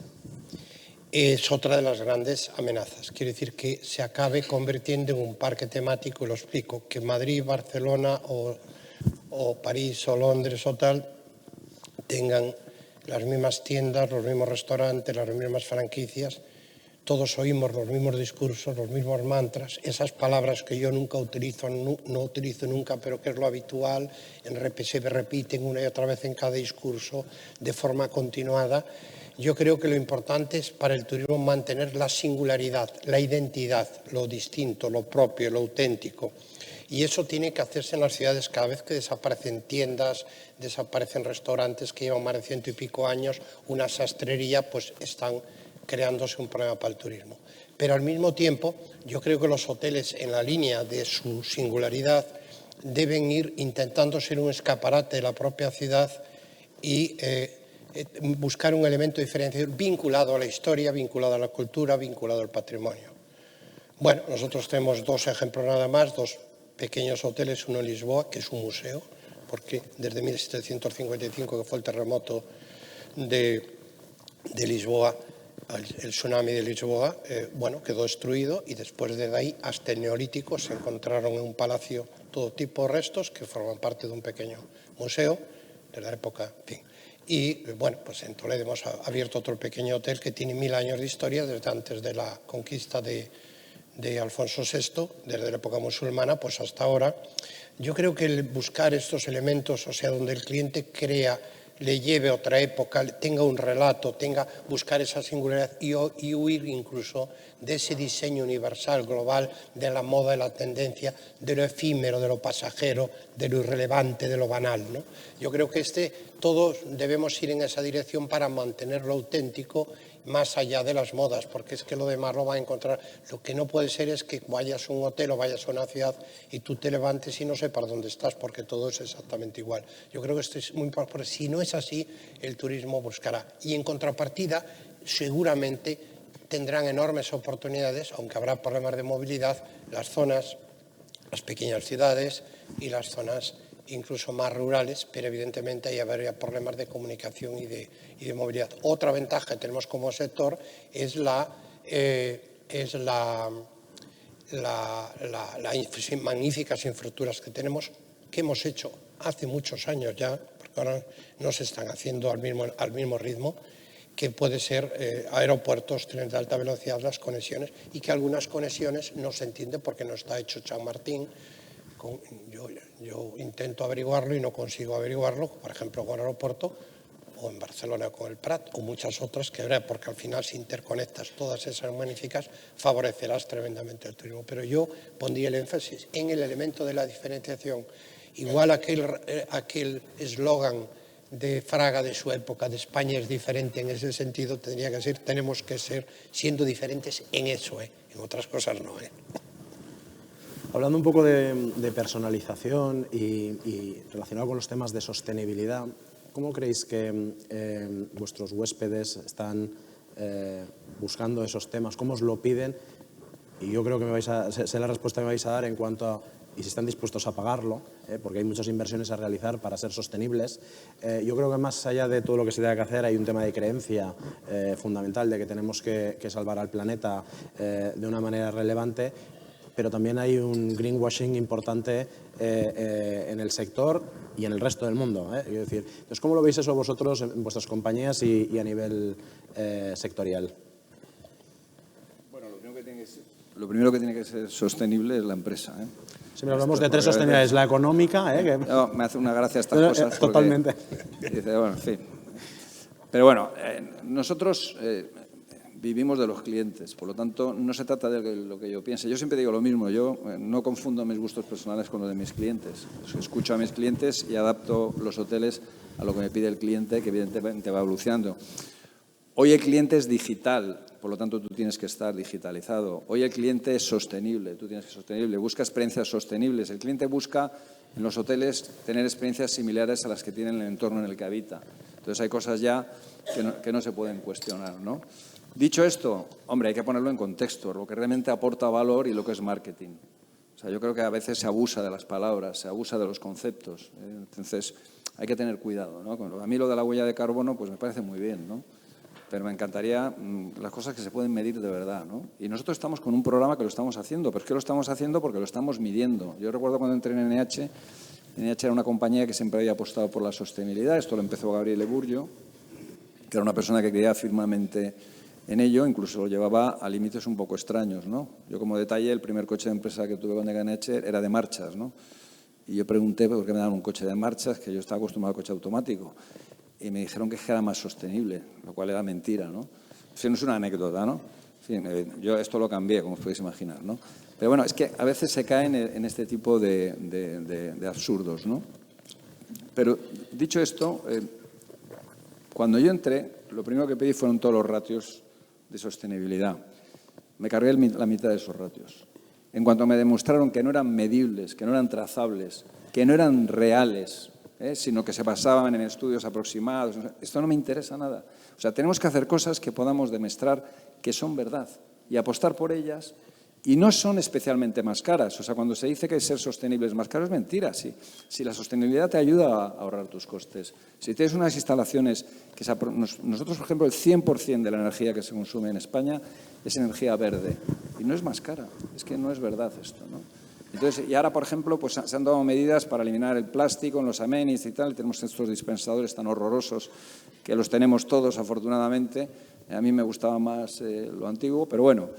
es otra de las grandes amenazas. Quiere decir que se acabe convirtiendo en un parque temático, y lo explico, que Madrid, Barcelona o París o Londres o tal tengan las mismas tiendas, los mismos restaurantes, las mismas franquicias, todos oímos los mismos discursos, los mismos mantras, esas palabras que yo nunca utilizo, no utilizo nunca, pero que es lo habitual, se repiten una y otra vez en cada discurso de forma continuada. Yo creo que lo importante es para el turismo mantener la singularidad, la identidad, lo distinto, lo propio, lo auténtico. Y eso tiene que hacerse en las ciudades cada vez que desaparecen tiendas, desaparecen restaurantes que llevan más de 100 y pico años, una sastrería, pues están creándose un problema para el turismo. Pero al mismo tiempo, yo creo que los hoteles, en la línea de su singularidad, deben ir intentando ser un escaparate de la propia ciudad y buscar un elemento diferenciador vinculado a la historia, vinculado a la cultura, vinculado al patrimonio. Bueno, nosotros tenemos dos ejemplos nada más, dos pequeños hoteles, uno en Lisboa, que es un museo, porque desde 1755, que fue el terremoto de Lisboa, el tsunami de Lisboa, quedó destruido y después de ahí, hasta el Neolítico, se encontraron en un palacio todo tipo de restos que forman parte de un pequeño museo de la época, en fin. Y bueno, pues en Toledo hemos abierto otro pequeño hotel que tiene 1000 años de historia, desde antes de la conquista de Alfonso VI, desde la época musulmana, pues hasta ahora. Yo creo que el buscar estos elementos, o sea, donde el cliente crea le lleve a otra época, tenga un relato, buscar esa singularidad y huir incluso de ese diseño universal, global, de la moda, de la tendencia, de lo efímero, de lo pasajero, de lo irrelevante, de lo banal, ¿no? Yo creo que todos debemos ir en esa dirección para mantenerlo auténtico más allá de las modas, porque es que lo demás lo va a encontrar. Lo que no puede ser es que vayas a un hotel o vayas a una ciudad y tú te levantes y no sepas dónde estás, porque todo es exactamente igual. Yo creo que esto es muy importante, porque si no es así, el turismo buscará. Y en contrapartida, seguramente tendrán enormes oportunidades, aunque habrá problemas de movilidad, las zonas, las pequeñas ciudades y las zonas incluso más rurales, pero evidentemente ahí habría problemas de comunicación y de movilidad. Otra ventaja que tenemos como sector es las magníficas infraestructuras que tenemos, que hemos hecho hace muchos años ya, porque ahora no se están haciendo al mismo ritmo, que puede ser aeropuertos, trenes de alta velocidad, las conexiones, y que algunas conexiones no se entienden porque no está hecho Chamartín. Yo intento averiguarlo y no consigo averiguarlo, por ejemplo, con el aeropuerto, o en Barcelona con el Prat, o muchas otras que habrá, porque al final si interconectas todas esas magníficas, favorecerás tremendamente el turismo. Pero yo pondría el énfasis en el elemento de la diferenciación. Igual aquel eslogan de Fraga de su época, de España es diferente en ese sentido, tendría que ser, tenemos que ser siendo diferentes en eso, en otras cosas no. Hablando un poco de personalización y relacionado con los temas de sostenibilidad, ¿cómo creéis que vuestros huéspedes están buscando esos temas? ¿Cómo os lo piden? Y yo creo que sé la respuesta que me vais a dar en cuanto a y si están dispuestos a pagarlo, porque hay muchas inversiones a realizar para ser sostenibles. Yo creo que más allá de todo lo que se tenga que hacer hay un tema de creencia fundamental de que tenemos que salvar al planeta de una manera relevante, pero también hay un greenwashing importante en el sector y en el resto del mundo. Quiero decir, entonces, ¿cómo lo veis eso vosotros en vuestras compañías y a nivel sectorial? Bueno, lo primero que tiene que ser sostenible es la empresa. Siempre hablamos de tres sostenibilidades, la económica. No, me hace una gracia estas cosas. Totalmente. Dice, bueno, en fin. Pero bueno, nosotros vivimos de los clientes, por lo tanto, no se trata de lo que yo piense. Yo siempre digo lo mismo, yo no confundo mis gustos personales con los de mis clientes. Escucho a mis clientes y adapto los hoteles a lo que me pide el cliente, que evidentemente va evolucionando. Hoy el cliente es digital, por lo tanto tú tienes que estar digitalizado. Hoy el cliente es sostenible, tú tienes que ser sostenible. Busca experiencias sostenibles. El cliente busca en los hoteles tener experiencias similares a las que tiene en el entorno en el que habita. Entonces hay cosas ya que no se pueden cuestionar, ¿no? Dicho esto, hombre, hay que ponerlo en contexto, lo que realmente aporta valor y lo que es marketing. O sea, yo creo que a veces se abusa de las palabras, se abusa de los conceptos. Entonces hay que tener cuidado, ¿no? A mí lo de la huella de carbono pues me parece muy bien, ¿no? Pero me encantaría las cosas que se pueden medir de verdad, ¿no? Y nosotros estamos con un programa que lo estamos haciendo, pero es que lo estamos haciendo porque lo estamos midiendo. Yo recuerdo cuando entré en NH era una compañía que siempre había apostado por la sostenibilidad. Esto lo empezó Gabriele Burgio, que era una persona que creía firmemente en ello, incluso lo llevaba a límites un poco extraños, ¿no? Yo, como detalle, el primer coche de empresa que tuve con NH era de marchas, ¿no? Y yo pregunté por qué me daban un coche de marchas, que yo estaba acostumbrado al coche automático. Y me dijeron que era más sostenible, lo cual era mentira, ¿no? En fin, no es una anécdota, ¿no? En fin, yo esto lo cambié, como os podéis imaginar, ¿no? Pero bueno, es que a veces se caen en este tipo de absurdos, ¿no? Pero dicho esto, cuando yo entré, lo primero que pedí fueron todos los ratios de sostenibilidad. Me cargué la mitad de esos ratios. En cuanto me demostraron que no eran medibles, que no eran trazables, que no eran reales, sino que se basaban en estudios aproximados. Esto no me interesa nada. O sea, tenemos que hacer cosas que podamos demostrar que son verdad y apostar por ellas. Y no son especialmente más caras. O sea, cuando se dice que ser sostenible es más caro, es mentira. Si la sostenibilidad te ayuda a ahorrar tus costes. Si tienes unas instalaciones que nosotros, por ejemplo, el 100% de la energía que se consume en España es energía verde. Y no es más cara. Es que no es verdad esto, ¿no? Entonces, y ahora, por ejemplo, pues se han tomado medidas para eliminar el plástico en los amenis y tal. Tenemos estos dispensadores tan horrorosos que los tenemos todos, afortunadamente. A mí me gustaba más lo antiguo, pero bueno,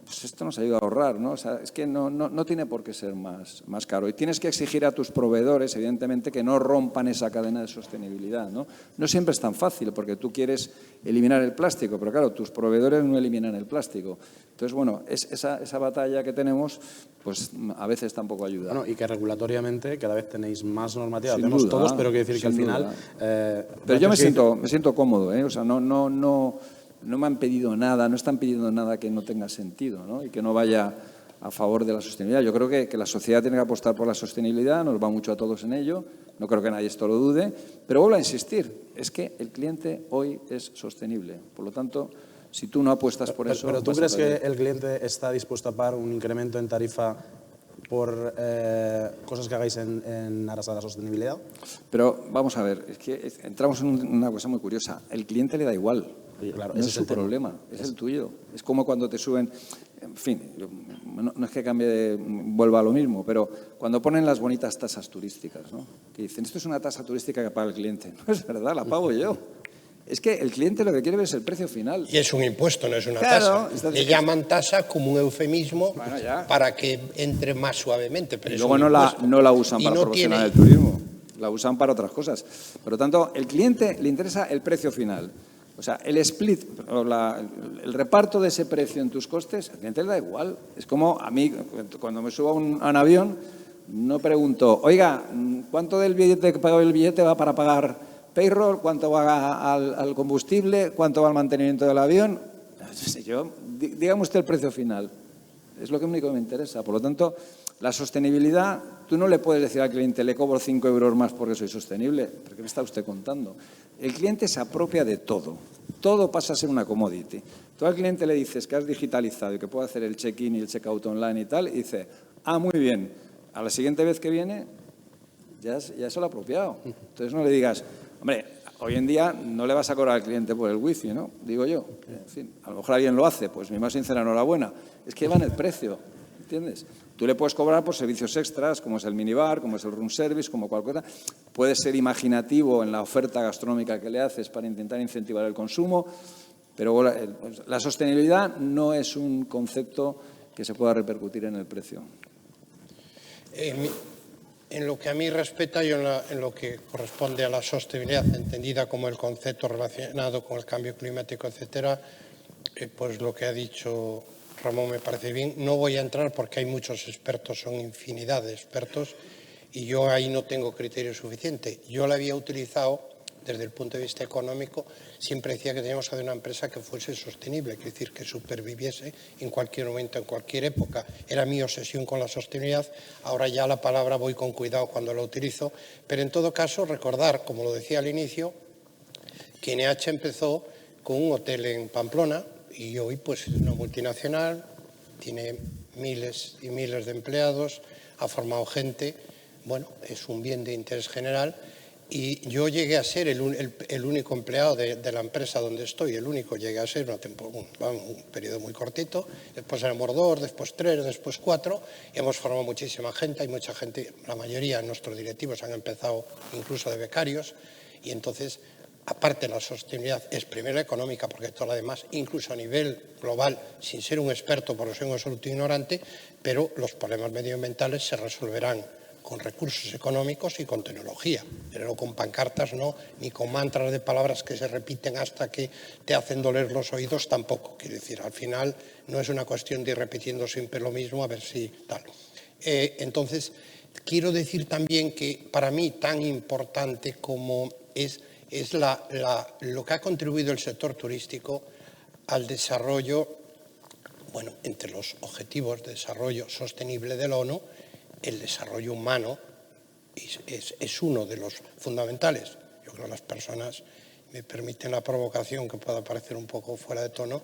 pues esto nos ayuda a ahorrar, ¿no? O sea, es que no tiene por qué ser más caro. Y tienes que exigir a tus proveedores, evidentemente, que no rompan esa cadena de sostenibilidad, ¿no? No siempre es tan fácil, porque tú quieres eliminar el plástico, pero claro, tus proveedores no eliminan el plástico. Entonces, bueno, esa batalla que tenemos, pues a veces tampoco ayuda. Bueno, y que regulatoriamente cada vez tenéis más normativa. Sin Vemos duda, todos, pero quiero decir que al sin final... duda. Pero yo me siento cómodo, ¿eh? O sea, no me han pedido nada, no están pidiendo nada que no tenga sentido, ¿no? Y que no vaya a favor de la sostenibilidad. Yo creo que la sociedad tiene que apostar por la sostenibilidad, nos va mucho a todos en ello, no creo que nadie esto lo dude, pero vuelvo a insistir, es que el cliente hoy es sostenible. Por lo tanto, si tú no apuestas por eso... ¿Pero tú crees que el cliente está dispuesto a pagar un incremento en tarifa por cosas que hagáis en aras a la sostenibilidad? Pero vamos a ver, es que entramos en una cosa muy curiosa. El cliente le da igual. Claro, no es su problema, es el tuyo. Es como cuando te suben, en fin, no es que vuelva a lo mismo, pero cuando ponen las bonitas tasas turísticas, ¿no? Que dicen, esto es una tasa turística que paga el cliente. No es verdad, la pago yo. Es que el cliente lo que quiere ver es el precio final. Y es un impuesto, no es una Claro, tasa. Le llaman tasa como un eufemismo para que entre más suavemente. Pero y luego no la usan para promocionar el turismo, la usan para otras cosas. Por lo tanto, al cliente le interesa el precio final. O sea, el split, el reparto de ese precio en tus costes, al cliente le da igual. Es como a mí, cuando me subo a un avión, no pregunto, oiga, ¿cuánto del billete que pago el billete va para pagar payroll? ¿Cuánto va al combustible? ¿Cuánto va al mantenimiento del avión? Dígame usted el precio final. Es lo único que me interesa. Por lo tanto, la sostenibilidad, tú no le puedes decir al cliente, le cobro 5 euros más porque soy sostenible. ¿Por qué me está usted contando? El cliente se apropia de todo. Todo pasa a ser una commodity. Tú al cliente le dices que has digitalizado y que puede hacer el check-in y el check-out online y tal, y dice, muy bien. A la siguiente vez que viene, ya se lo ha apropiado. Entonces no le digas, hombre, hoy en día no le vas a cobrar al cliente por el wifi, ¿no? Digo yo. En fin, a lo mejor alguien lo hace, pues mi más sincera enhorabuena. Es que va en el precio, ¿entiendes? Tú le puedes cobrar por servicios extras, como es el minibar, como es el room service, como cualquier cosa. Puedes ser imaginativo en la oferta gastronómica que le haces para intentar incentivar el consumo, pero la sostenibilidad no es un concepto que se pueda repercutir en el precio. En lo que a mí respecta, yo en lo que corresponde a la sostenibilidad, entendida como el concepto relacionado con el cambio climático, etcétera, pues lo que ha dicho Ramón me parece bien. No voy a entrar porque hay muchos expertos, son infinidad de expertos, y yo ahí no tengo criterio suficiente. Yo la había utilizado desde el punto de vista económico, siempre decía que teníamos que hacer una empresa que fuese sostenible, es decir, que superviviese en cualquier momento, en cualquier época. Era mi obsesión con la sostenibilidad, ahora ya la palabra voy con cuidado cuando la utilizo, pero en todo caso recordar, como lo decía al inicio, que NH empezó con un hotel en Pamplona y hoy pues es una multinacional, tiene miles y miles de empleados, ha formado gente, bueno, es un bien de interés general. Y yo llegué a ser el único empleado de la empresa donde estoy, el único, llegué a ser un periodo muy cortito, después éramos 2, después 3, después 4, y hemos formado muchísima gente, hay mucha gente, la mayoría de nuestros directivos han empezado incluso de becarios, y entonces, aparte la sostenibilidad es primero económica, porque todo lo demás, incluso a nivel global, sin ser un experto, porque soy un absoluto ignorante, pero los problemas medioambientales se resolverán con recursos económicos y con tecnología, pero no con pancartas, no, ni con mantras de palabras que se repiten hasta que te hacen doler los oídos tampoco. Quiero decir, al final no es una cuestión de ir repitiendo siempre lo mismo a ver si tal. Entonces, quiero decir también que para mí tan importante como es lo que ha contribuido el sector turístico al desarrollo, bueno, entre los objetivos de desarrollo sostenible de la ONU, el desarrollo humano es uno de los fundamentales. Yo creo que las personas, me permiten la provocación que pueda parecer un poco fuera de tono,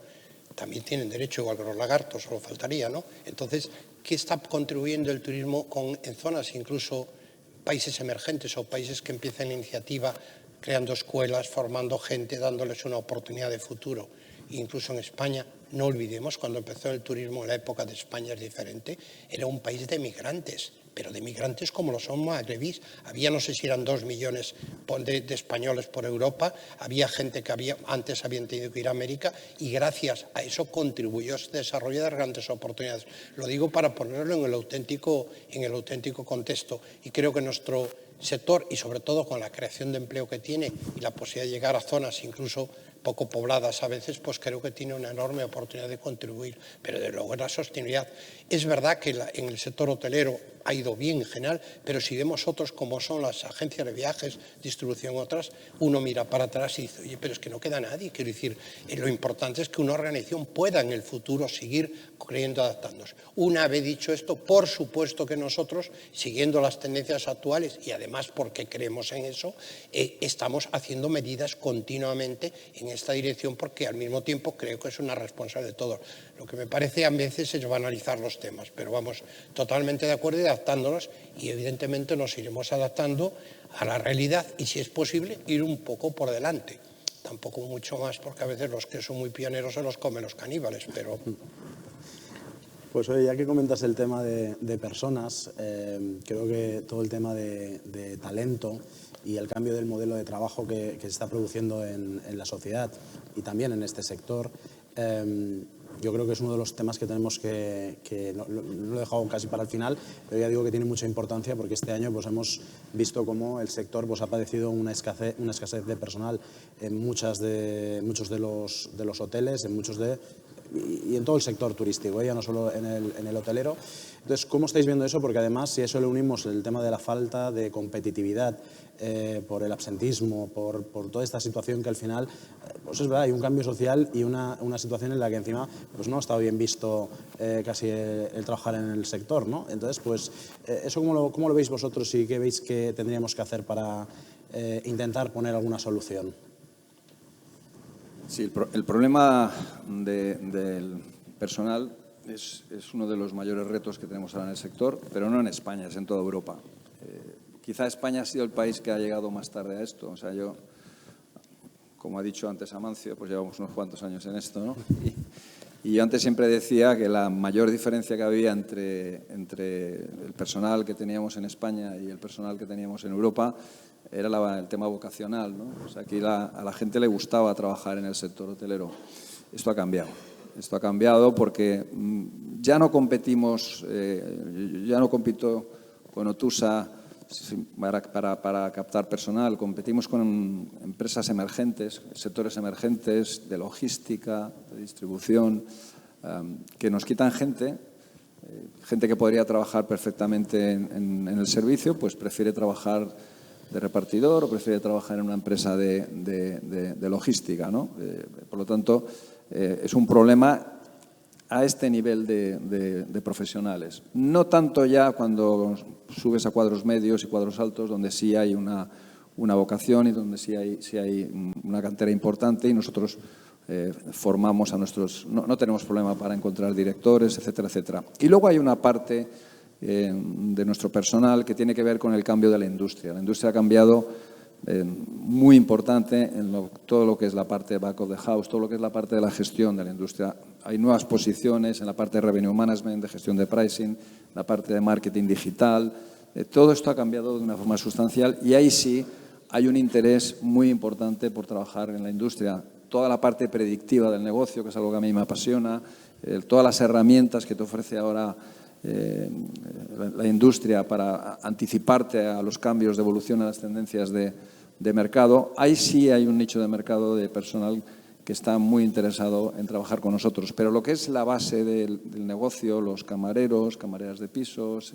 también tienen derecho igual que los lagartos, solo faltaría, ¿no? Entonces, ¿qué está contribuyendo el turismo en zonas, incluso países emergentes o países que empiezan la iniciativa creando escuelas, formando gente, dándoles una oportunidad de futuro? Incluso en España, no olvidemos, cuando empezó el turismo, la época de España es diferente, era un país de migrantes. pero de migrantes como lo son magrebíes. Había, no sé si eran 2 millones de españoles por Europa, había gente que antes habían tenido que ir a América y gracias a eso contribuyó a ese desarrollo de grandes oportunidades. Lo digo para ponerlo en el auténtico contexto, y creo que nuestro sector, y sobre todo con la creación de empleo que tiene y la posibilidad de llegar a zonas incluso poco pobladas a veces, pues creo que tiene una enorme oportunidad de contribuir, pero de luego en la sostenibilidad. Es verdad que en el sector hotelero ha ido bien en general, pero si vemos otros como son las agencias de viajes, distribución otras, uno mira para atrás y dice, oye, pero es que no queda nadie. Quiero decir, lo importante es que una organización pueda en el futuro seguir creyendo, adaptándose. Una vez dicho esto, por supuesto que nosotros, siguiendo las tendencias actuales y además porque creemos en eso, estamos haciendo medidas continuamente en esta dirección, porque al mismo tiempo creo que es una responsabilidad de todos. Lo que me parece a veces es banalizar los temas, pero vamos totalmente de acuerdo y adaptándonos, y evidentemente nos iremos adaptando a la realidad y, si es posible, ir un poco por delante. Tampoco mucho más, porque a veces los que son muy pioneros se los comen los caníbales, pero... Pues oye, ya que comentas el tema de personas, creo que todo el tema de talento y el cambio del modelo de trabajo que se está produciendo en la sociedad y también en este sector, yo creo que es uno de los temas que tenemos que lo he dejado casi para el final, pero ya digo que tiene mucha importancia, porque este año pues, hemos visto cómo el sector pues, ha padecido una escasez de personal en muchos de los hoteles, y en todo el sector turístico, ya no solo en el hotelero. Entonces, ¿cómo estáis viendo eso? Porque además, si a eso le unimos el tema de la falta de competitividad por el absentismo, por toda esta situación que al final, pues es verdad, hay un cambio social y una situación en la que encima pues no ha estado bien visto casi el trabajar en el sector, ¿no? Entonces, pues, ¿eso cómo lo veis vosotros y qué veis que tendríamos que hacer para intentar poner alguna solución? Sí, el problema del personal es uno de los mayores retos que tenemos ahora en el sector, pero no en España, es en toda Europa. Quizá España ha sido el país que ha llegado más tarde a esto. O sea, yo, como ha dicho antes Amancio, pues llevamos unos cuantos años en esto, ¿no? Y yo antes siempre decía que la mayor diferencia que había entre el personal que teníamos en España y el personal que teníamos en Europa era el tema vocacional, ¿no? O sea, aquí a la gente le gustaba trabajar en el sector hotelero. Esto ha cambiado. Esto ha cambiado porque ya no competimos, ya no compito con Otusa para captar personal, competimos con empresas emergentes, sectores emergentes de logística, de distribución, que nos quitan gente que podría trabajar perfectamente en el servicio, pues prefiere trabajar de repartidor o prefiere trabajar en una empresa de logística, ¿no? Por lo tanto, es un problema a este nivel de profesionales. No tanto ya cuando subes a cuadros medios y cuadros altos, donde sí hay una vocación y donde sí hay una cantera importante, y nosotros formamos a nuestros... No tenemos problema para encontrar directores, etcétera, etcétera. Y luego hay una parte de nuestro personal que tiene que ver con el cambio de la industria. La industria ha cambiado muy importante en todo lo que es la parte de back of the house, todo lo que es la parte de la gestión de la industria. Hay nuevas posiciones en la parte de revenue management, de gestión de pricing, la parte de marketing digital. Todo esto ha cambiado de una forma sustancial y ahí sí hay un interés muy importante por trabajar en la industria. Toda la parte predictiva del negocio, que es algo que a mí me apasiona, todas las herramientas que te ofrece ahora la industria para anticiparte a los cambios de evolución, a las tendencias de mercado. Ahí sí hay un nicho de mercado de personal que está muy interesado en trabajar con nosotros. Pero lo que es la base del negocio, los camareros, camareras de pisos,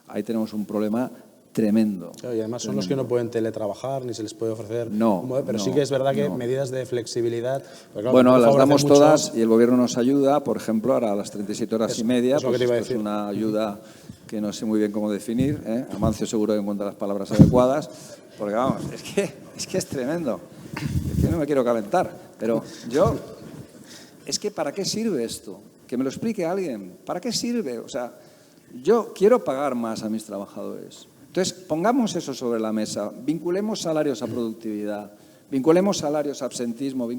ahí tenemos un problema tremendo. Claro, y además son los que no pueden teletrabajar ni se les puede ofrecer... Pero sí no, que es verdad que medidas de flexibilidad... Pues claro, bueno, las damos todas y el Gobierno nos ayuda. Por ejemplo, ahora a las 37 horas y media, pues esto es una ayuda que no sé muy bien cómo definir. Amancio seguro que encuentra las palabras adecuadas, porque vamos, es que es tremendo. Es que no me quiero calentar, pero yo... Es que ¿para qué sirve esto? Que me lo explique alguien. ¿Para qué sirve? O sea, yo quiero pagar más a mis trabajadores. Entonces, pongamos eso sobre la mesa, vinculemos salarios a productividad, Vinculemos salarios, absentismo,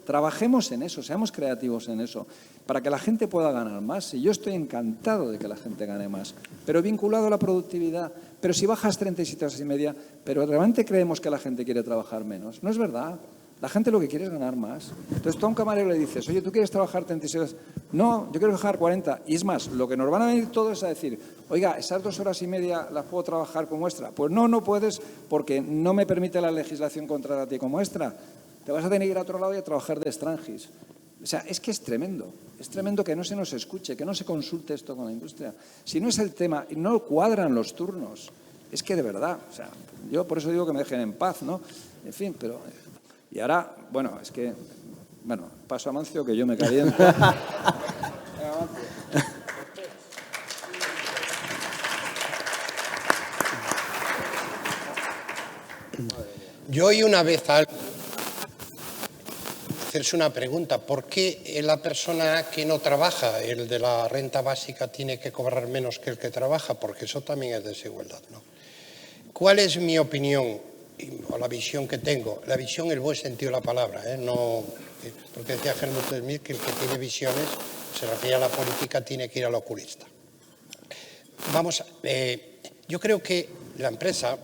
trabajemos en eso, seamos creativos en eso, para que la gente pueda ganar más. Y yo estoy encantado de que la gente gane más, pero vinculado a la productividad. Pero si bajas 37 horas y media, ¿pero realmente creemos que la gente quiere trabajar menos? No es verdad. La gente lo que quiere es ganar más. Entonces tú a un camarero le dices, oye, ¿tú quieres trabajar 36 horas? No, yo quiero trabajar 40. Y es más, lo que nos van a venir todos es a decir, oiga, esas 2 horas y media las puedo trabajar como extra. Pues no, no puedes porque no me permite la legislación contratar a ti como extra. Te vas a tener que ir a otro lado y a trabajar de extranjis. O sea, es que es tremendo que no se nos escuche, que no se consulte esto con la industria. Si no es el tema, no cuadran los turnos. Es que de verdad, o sea, yo por eso digo que me dejen en paz, ¿no? En fin, pero... Y ahora, bueno, es que... Bueno, paso a Amancio, que yo me caliento. Yo oí una vez a hacerse una pregunta, ¿por qué la persona que no trabaja, el de la renta básica, tiene que cobrar menos que el que trabaja? Porque eso también es desigualdad, ¿no? ¿Cuál es mi opinión o la visión que tengo? La visión en el buen sentido de la palabra, no, porque decía Helmut Schmidt que el que tiene visiones, se refiere a la política, tiene que ir al oculista. Vamos, yo creo que la empresa,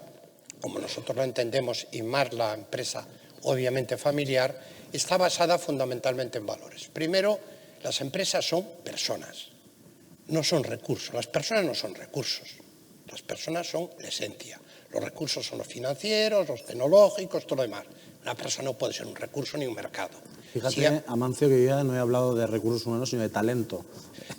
como nosotros la entendemos, y más la empresa obviamente familiar, está basada fundamentalmente en valores. Primero, las empresas son personas, no son recursos. Las personas no son recursos, las personas son la esencia. Los recursos son los financieros, los tecnológicos, todo lo demás. Una persona no puede ser un recurso ni un mercado. Fíjate, Amancio, que yo ya no he hablado de recursos humanos, sino de talento.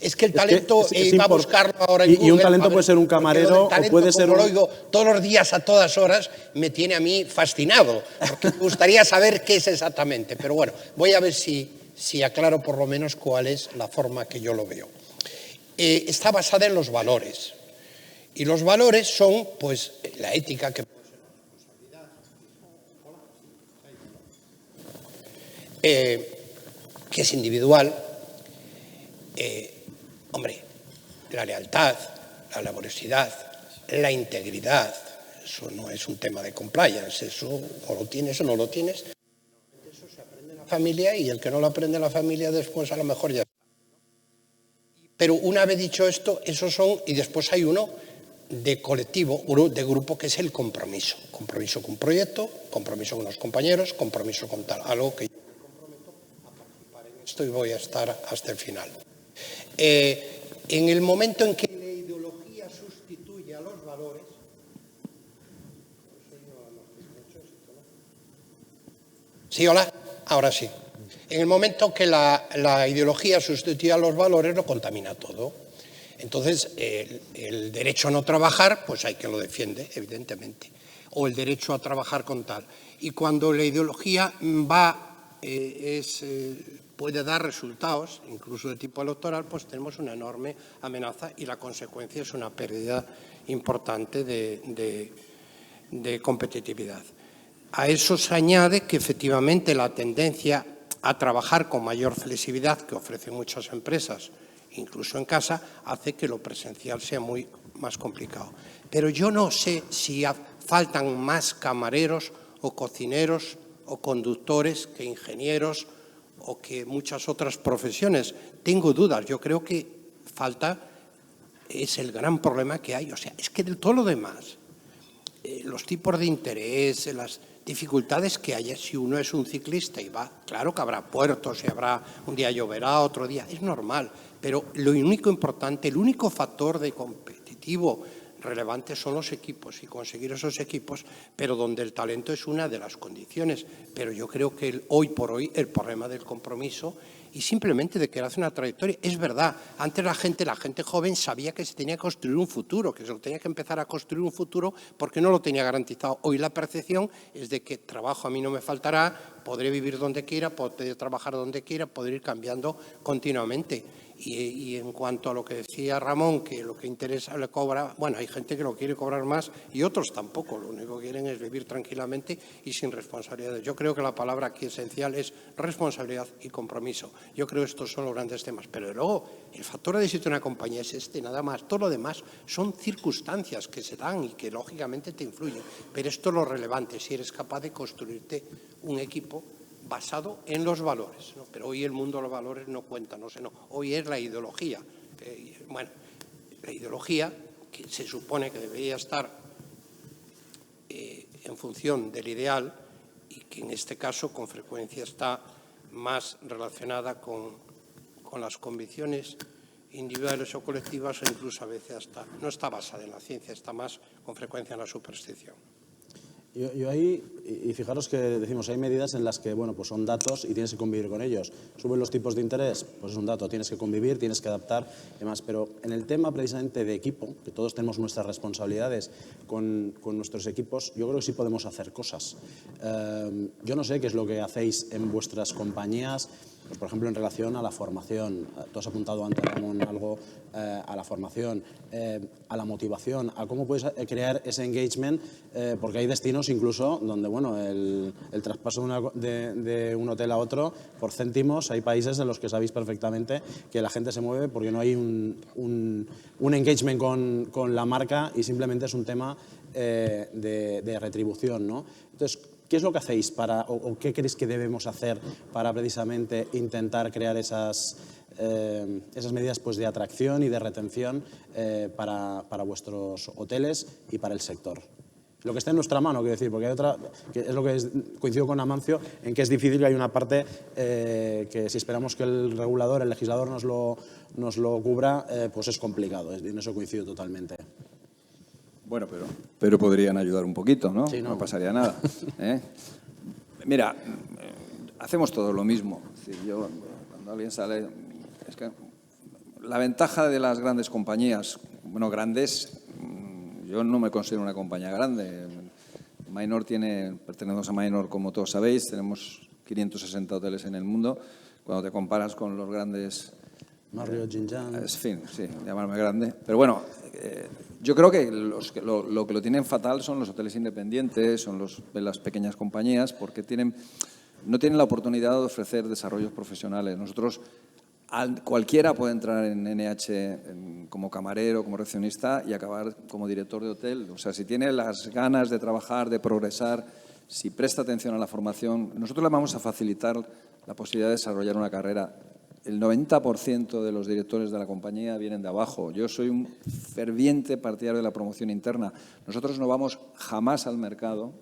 Es que el talento, iba a buscarlo ahora en Google. Y un talento puede ser un camarero o puede ser como lo oigo todos los días, a todas horas, me tiene a mí fascinado. Porque me gustaría saber qué es exactamente. Pero bueno, voy a ver si aclaro por lo menos cuál es la forma que yo lo veo. Está basada en los valores. Y los valores son, pues, la ética, que puede ser la responsabilidad, que es individual, hombre, la lealtad, la laboriosidad, la integridad. Eso no es un tema de compliance, eso o lo tienes o no lo tienes. Eso se aprende en la familia y el que no lo aprende en la familia después a lo mejor ya. Pero una vez dicho esto, esos son, y después hay uno de colectivo, de grupo, que es el compromiso. Compromiso con un proyecto, compromiso con los compañeros, compromiso con tal. Algo que yo me comprometo a participar en esto y voy a estar hasta el final. En el momento en que la ideología sustituye a los valores... Sí, hola, ahora sí. En el momento que la ideología sustituye a los valores, lo contamina todo. Entonces, el derecho a no trabajar, pues hay que lo defiende, evidentemente. O el derecho a trabajar con tal. Y cuando la ideología puede dar resultados, incluso de tipo electoral, pues tenemos una enorme amenaza y la consecuencia es una pérdida importante de competitividad. A eso se añade que efectivamente la tendencia a trabajar con mayor flexibilidad que ofrecen muchas empresas, incluso en casa, hace que lo presencial sea más complicado. Pero yo no sé si faltan más camareros o cocineros o conductores que ingenieros o que muchas otras profesiones. Tengo dudas. Yo creo que es el gran problema que hay. O sea, es que de todo lo demás, los tipos de interés, las dificultades que haya, si uno es un ciclista y va, claro que habrá puertos y habrá, un día lloverá, otro día, es normal. Pero lo único importante, el único factor de competitivo relevante son los equipos y conseguir esos equipos, pero donde el talento es una de las condiciones. Pero yo creo que hoy por hoy el problema del compromiso y simplemente de querer hacer una trayectoria, es verdad, antes la gente joven sabía que se tenía que construir un futuro, que se lo tenía que empezar a construir un futuro porque no lo tenía garantizado. Hoy la percepción es de que trabajo a mí no me faltará, podré vivir donde quiera, podré trabajar donde quiera, podré ir cambiando continuamente. Y en cuanto a lo que decía Ramón, que lo que interesa le cobra, bueno, hay gente que lo quiere cobrar más y otros tampoco, lo único que quieren es vivir tranquilamente y sin responsabilidades. Yo creo que la palabra aquí esencial es responsabilidad y compromiso. Yo creo que estos son los grandes temas, pero luego el factor de éxito de una compañía es nada más. Todo lo demás son circunstancias que se dan y que lógicamente te influyen, pero esto es lo relevante, si eres capaz de construirte un equipo basado en los valores, ¿no? Pero hoy el mundo de los valores no cuenta, no. Hoy es la ideología. Bueno, la ideología que se supone que debería estar en función del ideal y que en este caso con frecuencia está más relacionada con las convicciones individuales o colectivas o incluso a veces hasta no está basada en la ciencia, está más con frecuencia en la superstición. Yo ahí, y fijaros que decimos, hay medidas en las que, bueno, pues son datos y tienes que convivir con ellos. Suben los tipos de interés, pues es un dato, tienes que convivir, tienes que adaptar y demás. Pero en el tema precisamente de equipo, que todos tenemos nuestras responsabilidades con nuestros equipos, yo creo que sí podemos hacer cosas. Yo no sé qué es lo que hacéis en vuestras compañías, pues por ejemplo en relación a la formación. Tú has apuntado antes, Ramón, algo a la formación, a la motivación, a cómo puedes crear ese engagement, porque hay destinos incluso donde, bueno, el traspaso de un hotel a otro por céntimos, hay países en los que sabéis perfectamente que la gente se mueve porque no hay un engagement con la marca y simplemente es un tema de retribución, ¿no? Entonces, ¿qué es lo que hacéis o qué creéis que debemos hacer para precisamente intentar crear esas medidas pues, de atracción y de retención para vuestros hoteles y para el sector? Lo que está en nuestra mano, quiero decir, porque hay otra, que es lo que coincido con Amancio, en que es difícil, que hay una parte que si esperamos que el regulador, el legislador nos lo cubra, pues es complicado, en eso coincido totalmente. Bueno, pero podrían ayudar un poquito, ¿no? Sí, no. No pasaría nada. Mira, hacemos todo lo mismo. Es decir, yo, cuando alguien sale... Es que la ventaja de las grandes compañías, bueno, grandes, yo no me considero una compañía grande. Pertenecemos a Minor, como todos sabéis, tenemos 560 hoteles en el mundo. Cuando te comparas con los grandes... Marriott, Jin Jiang... En fin, sí, llamarme grande. Pero bueno, yo creo que lo que lo tienen fatal son los hoteles independientes, son las pequeñas compañías, porque no tienen la oportunidad de ofrecer desarrollos profesionales. Nosotros, cualquiera puede entrar en NH como camarero, como recepcionista y acabar como director de hotel. O sea, si tiene las ganas de trabajar, de progresar, si presta atención a la formación, nosotros le vamos a facilitar la posibilidad de desarrollar una carrera. El 90% de los directores de la compañía vienen de abajo. Yo soy un ferviente partidario de la promoción interna. Nosotros no vamos jamás al mercado.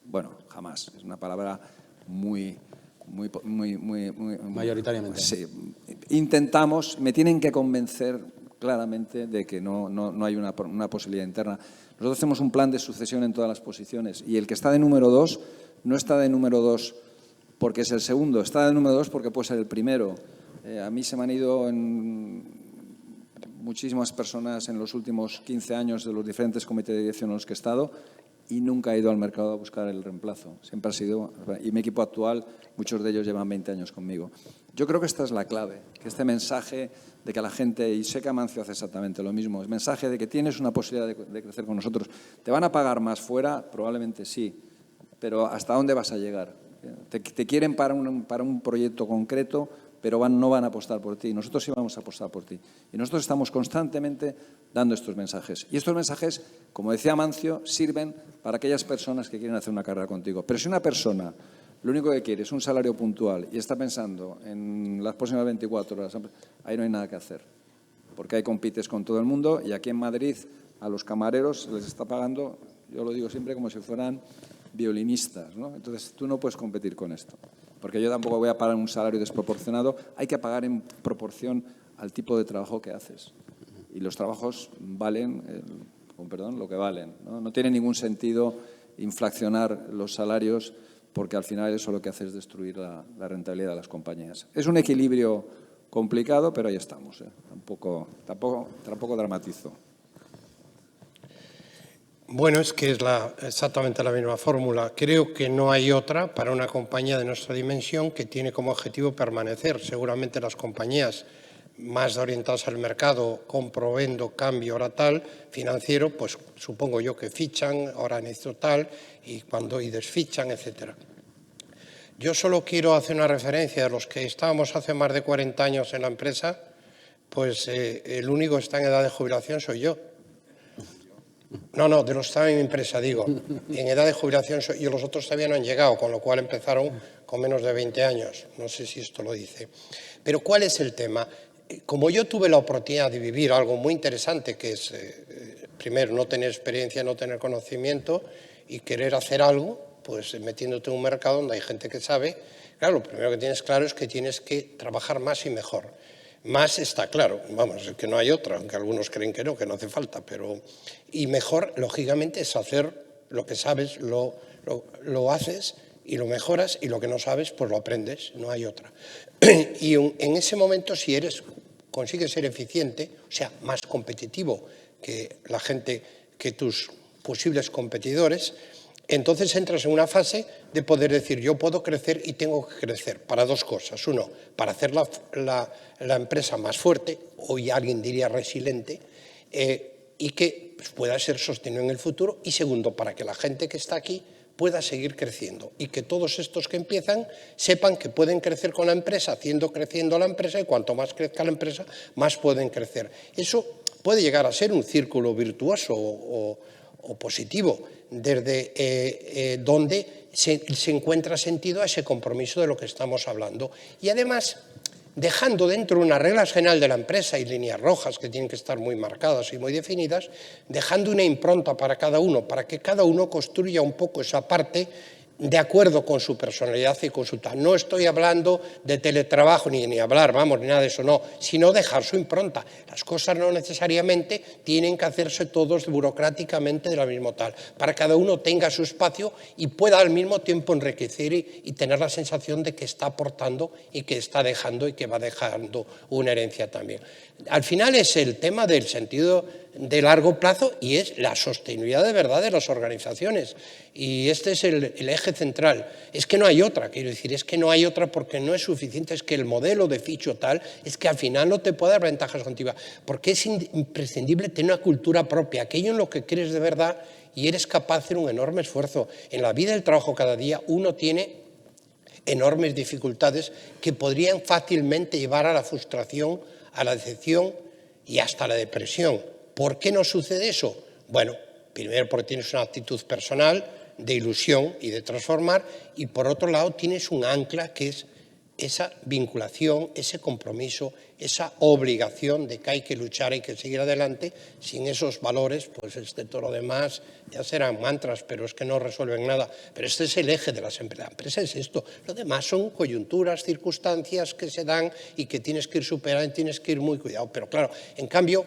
Bueno, jamás. Es una palabra muy mayoritariamente. Sí. Intentamos, me tienen que convencer claramente de que no hay una posibilidad interna. Nosotros hacemos un plan de sucesión en todas las posiciones y el que está de número 2 no está de número 2 porque es el segundo, está de número 2 porque puede ser el primero. A mí se me han ido muchísimas personas en los últimos 15 años de los diferentes comités de dirección en los que he estado y nunca he ido al mercado a buscar el reemplazo. Siempre ha sido, y mi equipo actual, muchos de ellos llevan 20 años conmigo. Yo creo que esta es la clave, que este mensaje de que la gente, y sé que Amancio hace exactamente lo mismo, el mensaje de que tienes una posibilidad de crecer con nosotros. ¿Te van a pagar más fuera? Probablemente sí, pero ¿hasta dónde vas a llegar? Te quieren para un proyecto concreto, pero no van a apostar por ti. Nosotros sí vamos a apostar por ti. Y nosotros estamos constantemente dando estos mensajes. Y estos mensajes, como decía Amancio, sirven para aquellas personas que quieren hacer una carrera contigo. Pero si una persona lo único que quiere es un salario puntual y está pensando en las próximas 24 horas, ahí no hay nada que hacer. Porque ahí compites con todo el mundo y aquí en Madrid a los camareros les está pagando, yo lo digo siempre, como si fueran violinistas, ¿no? Entonces tú no puedes competir con esto. Porque yo tampoco voy a pagar un salario desproporcionado, hay que pagar en proporción al tipo de trabajo que haces. Y los trabajos valen, con perdón, lo que valen, ¿no? No tiene ningún sentido inflacionar los salarios porque al final eso lo que hace es destruir la rentabilidad de las compañías. Es un equilibrio complicado, pero ahí estamos, ¿eh? Tampoco dramatizo. Bueno, es que es exactamente la misma fórmula. Creo que no hay otra para una compañía de nuestra dimensión que tiene como objetivo permanecer. Seguramente las compañías más orientados al mercado, compro, vendo, cambio, ahora tal, financiero, pues supongo yo que fichan, ahora necesito tal, y desfichan, etcétera. Yo solo quiero hacer una referencia a los que estábamos hace más de 40 años en la empresa, pues el único que está en edad de jubilación soy yo. No, de los que estaban en mi empresa, digo. En edad de jubilación soy yo, los otros todavía no han llegado, con lo cual empezaron con menos de 20 años. No sé si esto lo dice. Pero ¿cuál es el tema? Como yo tuve la oportunidad de vivir algo muy interesante, que es, primero, no tener experiencia, no tener conocimiento y querer hacer algo, pues metiéndote en un mercado donde hay gente que sabe, claro, lo primero que tienes claro es que tienes que trabajar más y mejor. Más está claro, vamos, es que no hay otra, aunque algunos creen que no hace falta, pero... Y mejor, lógicamente, es hacer lo que sabes, lo haces y lo mejoras, y lo que no sabes, pues lo aprendes, no hay otra. Y en ese momento, si consigues ser eficiente, o sea, más competitivo que la gente, que tus posibles competidores, entonces entras en una fase de poder decir, yo puedo crecer y tengo que crecer para dos cosas. Uno, para hacer la empresa más fuerte, hoy alguien diría resiliente, y que pueda ser sostenido en el futuro. Y segundo, para que la gente que está aquí pueda seguir creciendo y que todos estos que empiezan sepan que pueden crecer con la empresa, haciendo creciendo la empresa, y cuanto más crezca la empresa, más pueden crecer. Eso puede llegar a ser un círculo virtuoso o positivo, desde donde se encuentra sentido a ese compromiso de lo que estamos hablando. Y además, dejando dentro unas reglas generales de la empresa y líneas rojas que tienen que estar muy marcadas y muy definidas, dejando una impronta para cada uno, para que cada uno construya un poco esa parte de acuerdo con su personalidad y con su tal. No estoy hablando de teletrabajo, ni hablar, vamos, ni nada de eso, no, sino dejar su impronta. Las cosas no necesariamente tienen que hacerse todos burocráticamente de la misma tal, para que cada uno tenga su espacio y pueda al mismo tiempo enriquecer y tener la sensación de que está aportando y que está dejando y que va dejando una herencia también. Al final es el tema del sentido de largo plazo y es la sostenibilidad de verdad de las organizaciones. Y este es el eje central. Es que no hay otra, quiero decir, es que no hay otra porque no es suficiente, es que el modelo de ficho tal, es que al final no te puede dar ventajas contigo, porque es imprescindible tener una cultura propia, aquello en lo que crees de verdad y eres capaz de hacer un enorme esfuerzo. En la vida del trabajo cada día uno tiene enormes dificultades que podrían fácilmente llevar a la frustración, a la decepción y hasta a la depresión. ¿Por qué no sucede eso? Bueno, primero porque tienes una actitud personal de ilusión y de transformar, y por otro lado tienes un ancla que es esa vinculación, ese compromiso, esa obligación de que hay que luchar, hay que seguir adelante. Sin esos valores, pues todo lo demás ya serán mantras, pero es que no resuelven nada. Pero este es el eje de las empresas. La empresa es esto. Lo demás son coyunturas, circunstancias que se dan y que tienes que ir superando, tienes que ir muy cuidado. Pero claro, en cambio,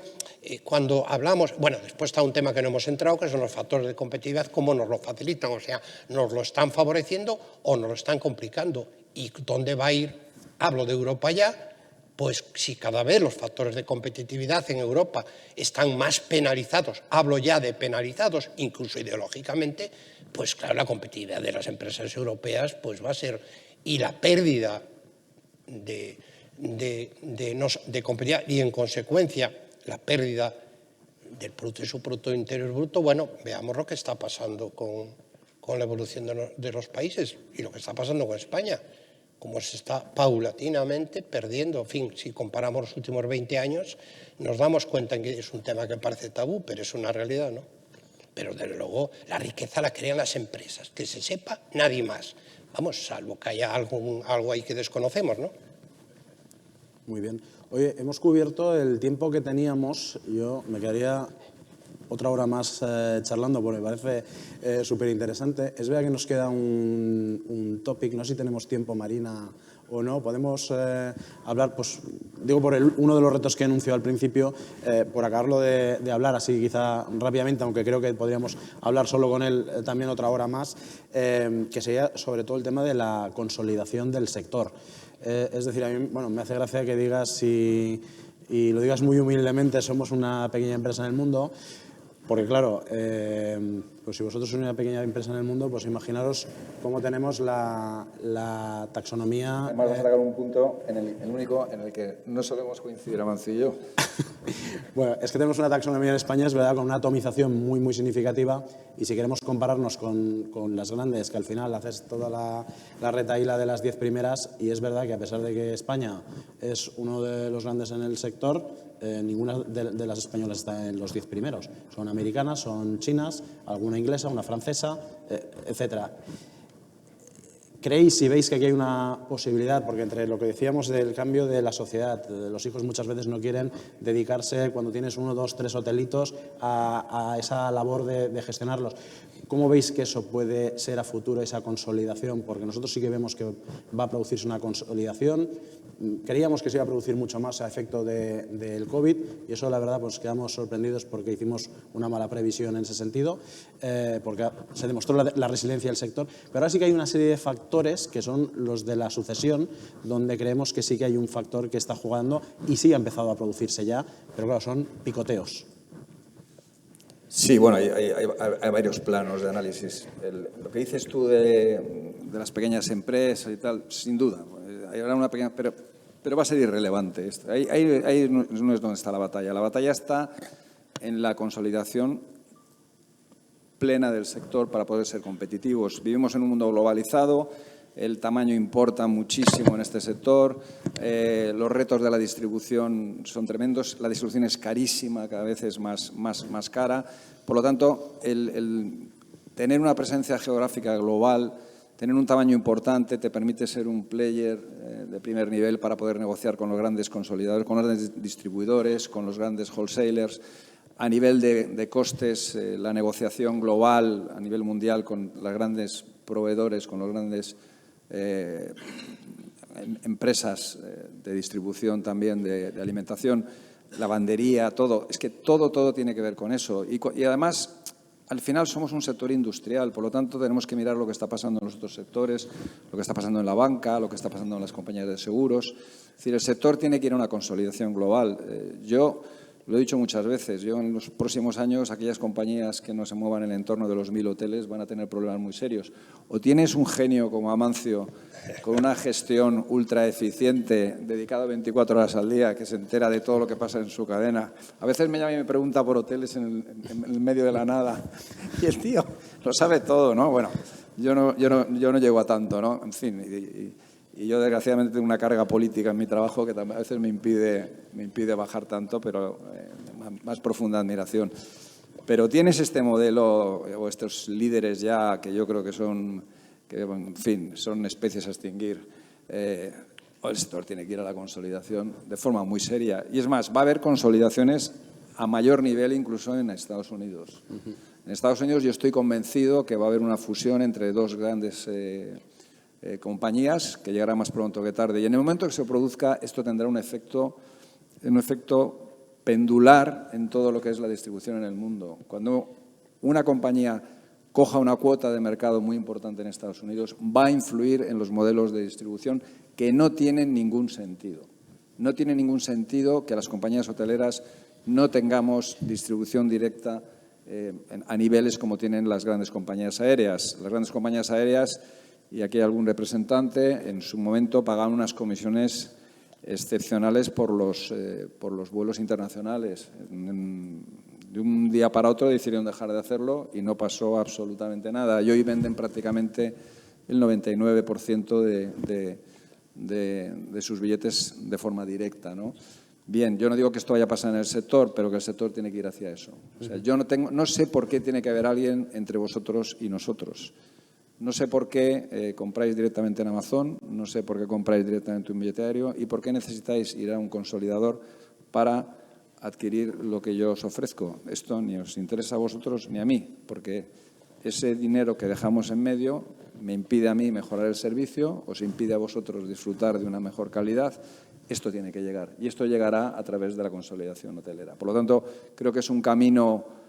cuando hablamos, bueno, después está un tema que no hemos entrado, que son los factores de competitividad, cómo nos lo facilitan, o sea, nos lo están favoreciendo o nos lo están complicando. ¿Y dónde va a ir? Hablo de Europa ya, pues si cada vez los factores de competitividad en Europa están más penalizados, hablo ya de penalizados, incluso ideológicamente, pues claro, la competitividad de las empresas europeas pues va a ser, y la pérdida de competitividad y en consecuencia la pérdida del producto y su Producto Interior Bruto, bueno, veamos lo que está pasando con la evolución de los países y lo que está pasando con España, como se está paulatinamente perdiendo. En fin, si comparamos los últimos 20 años, nos damos cuenta que es un tema que parece tabú, pero es una realidad, ¿no? Pero desde luego la riqueza la crean las empresas, que se sepa nadie más. Vamos, salvo que haya algo ahí que desconocemos, ¿no? Muy bien. Oye, hemos cubierto el tiempo que teníamos. Yo me quedaría otra hora más charlando porque me parece súper interesante. Es verdad que nos queda un topic, no sé si tenemos tiempo, Marina, o no. Podemos hablar, pues digo, por uno de los retos que anunció al principio, por acabarlo de hablar así quizá rápidamente, aunque creo que podríamos hablar solo con él también otra hora más, que sería sobre todo el tema de la consolidación del sector. Es decir, a mí me hace gracia que digas, y lo digas muy humildemente, somos una pequeña empresa en el mundo, porque claro, pues si vosotros sois una pequeña empresa en el mundo, pues imaginaros cómo tenemos la taxonomía. Además, vamos a sacar un punto, el único en el que no solemos coincidir Amancio y yo. Bueno, es que tenemos una taxonomía en España, es verdad, con una atomización muy, muy significativa, y si queremos compararnos con las grandes, que al final haces toda la retahíla de las 10 primeras, y es verdad que a pesar de que España es uno de los grandes en el sector, ninguna de las españolas está en los 10 primeros. Son americanas, son chinas, alguna inglesa, una francesa, etcétera. ¿Creéis, si veis que aquí hay una posibilidad, porque entre lo que decíamos del cambio de la sociedad, los hijos muchas veces no quieren dedicarse, cuando tienes 1, 2, 3 hotelitos, a esa labor de gestionarlos? ¿Cómo veis que eso puede ser a futuro, esa consolidación? Porque nosotros sí que vemos que va a producirse una consolidación. Creíamos que se iba a producir mucho más a efecto del COVID, y eso, la verdad, pues quedamos sorprendidos porque hicimos una mala previsión en ese sentido, porque se demostró la resiliencia del sector. Pero ahora sí que hay una serie de factores que son los de la sucesión, donde creemos que sí que hay un factor que está jugando y sí ha empezado a producirse ya, pero claro, son picoteos. Sí, bueno, hay varios planos de análisis. Lo que dices tú de las pequeñas empresas y tal, sin duda, habrá una pequeña, pero va a ser irrelevante esto. Ahí no es donde está la batalla. La batalla está en la consolidación plena del sector para poder ser competitivos. Vivimos en un mundo globalizado, el tamaño importa muchísimo en este sector, los retos de la distribución son tremendos, la distribución es carísima, cada vez es más cara. Por lo tanto, el tener una presencia geográfica global, tener un tamaño importante, te permite ser un player de primer nivel para poder negociar con los grandes consolidadores, con los grandes distribuidores, con los grandes wholesalers. A nivel de costes, la negociación global a nivel mundial con los grandes proveedores, con los grandes empresas de distribución también, de alimentación, lavandería, todo. Es que todo tiene que ver con eso. Y además, al final somos un sector industrial, por lo tanto tenemos que mirar lo que está pasando en los otros sectores, lo que está pasando en la banca, lo que está pasando en las compañías de seguros. Es decir, el sector tiene que ir a una consolidación global. Yo lo he dicho muchas veces, yo en los próximos años aquellas compañías que no se muevan en el entorno de los 1000 hoteles van a tener problemas muy serios. O tienes un genio como Amancio, con una gestión ultra eficiente, dedicado 24 horas al día, que se entera de todo lo que pasa en su cadena. A veces me llama y me pregunta por hoteles en el medio de la nada. Y el tío lo sabe todo, ¿no? Bueno, yo no llego a tanto, ¿no? En fin, y yo, desgraciadamente, tengo una carga política en mi trabajo que a veces me impide bajar tanto, pero más profunda admiración. Pero tienes este modelo o estos líderes ya que yo creo que son, en fin, son especies a extinguir. El sector tiene que ir a la consolidación de forma muy seria. Y es más, va a haber consolidaciones a mayor nivel incluso en Estados Unidos. En Estados Unidos yo estoy convencido que va a haber una fusión entre dos grandes compañías, que llegará más pronto que tarde. Y en el momento que se produzca, esto tendrá un efecto pendular en todo lo que es la distribución en el mundo. Cuando una compañía coja una cuota de mercado muy importante en Estados Unidos, va a influir en los modelos de distribución que no tienen ningún sentido. No tiene ningún sentido que las compañías hoteleras no tengamos distribución directa a niveles como tienen las grandes compañías aéreas. Las grandes compañías aéreas, y aquí hay algún representante, en su momento pagaban unas comisiones excepcionales por los vuelos internacionales. De un día para otro decidieron dejar de hacerlo y no pasó absolutamente nada. Y hoy venden prácticamente el 99% de sus billetes de forma directa, ¿no? Bien, yo no digo que esto vaya a pasar en el sector, pero que el sector tiene que ir hacia eso. O sea, yo no sé por qué tiene que haber alguien entre vosotros y nosotros. No sé por qué compráis directamente en Amazon, no sé por qué compráis directamente un billete aéreo y por qué necesitáis ir a un consolidador para adquirir lo que yo os ofrezco. Esto ni os interesa a vosotros ni a mí, porque ese dinero que dejamos en medio me impide a mí mejorar el servicio, os impide a vosotros disfrutar de una mejor calidad. Esto tiene que llegar y esto llegará a través de la consolidación hotelera. Por lo tanto, creo que es un camino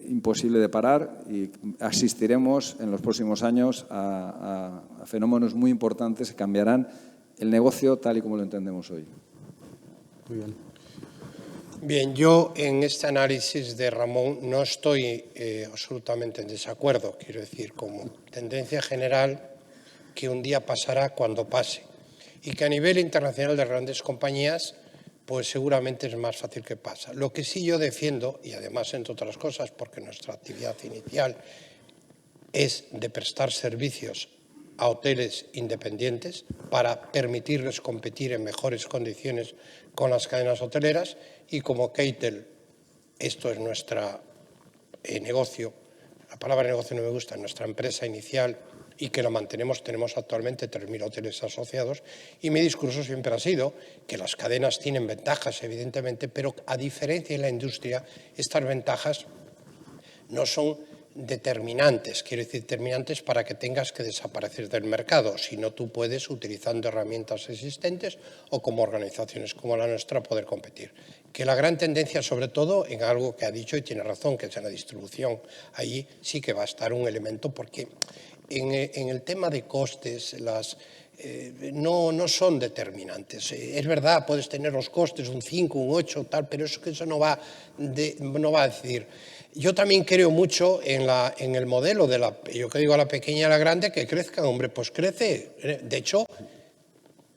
imposible de parar y asistiremos en los próximos años a fenómenos muy importantes que cambiarán el negocio tal y como lo entendemos hoy. Muy bien. Bien, yo en este análisis de Ramón no estoy absolutamente en desacuerdo. Quiero decir, como tendencia general, que un día pasará cuando pase y que a nivel internacional de grandes compañías pues seguramente es más fácil que pasa. Lo que sí yo defiendo, y además entre otras cosas porque nuestra actividad inicial es de prestar servicios a hoteles independientes para permitirles competir en mejores condiciones con las cadenas hoteleras, y como Keitel, esto es nuestro negocio, la palabra negocio no me gusta, nuestra empresa inicial, y que la mantenemos, tenemos actualmente 3.000 hoteles asociados, y mi discurso siempre ha sido que las cadenas tienen ventajas, evidentemente, pero a diferencia de la industria, estas ventajas no son determinantes, quiero decir, determinantes para que tengas que desaparecer del mercado, sino tú puedes, utilizando herramientas existentes o como organizaciones como la nuestra, poder competir. Que la gran tendencia, sobre todo, en algo que ha dicho y tiene razón, que es en la distribución, ahí sí que va a estar un elemento, porque en el tema de costes, no son determinantes. Es verdad, puedes tener los costes un 5, un 8, tal, pero eso no va a decir. Yo también creo mucho en el modelo yo que digo a la pequeña y a la grande, que crezcan. Hombre, pues crece. De hecho,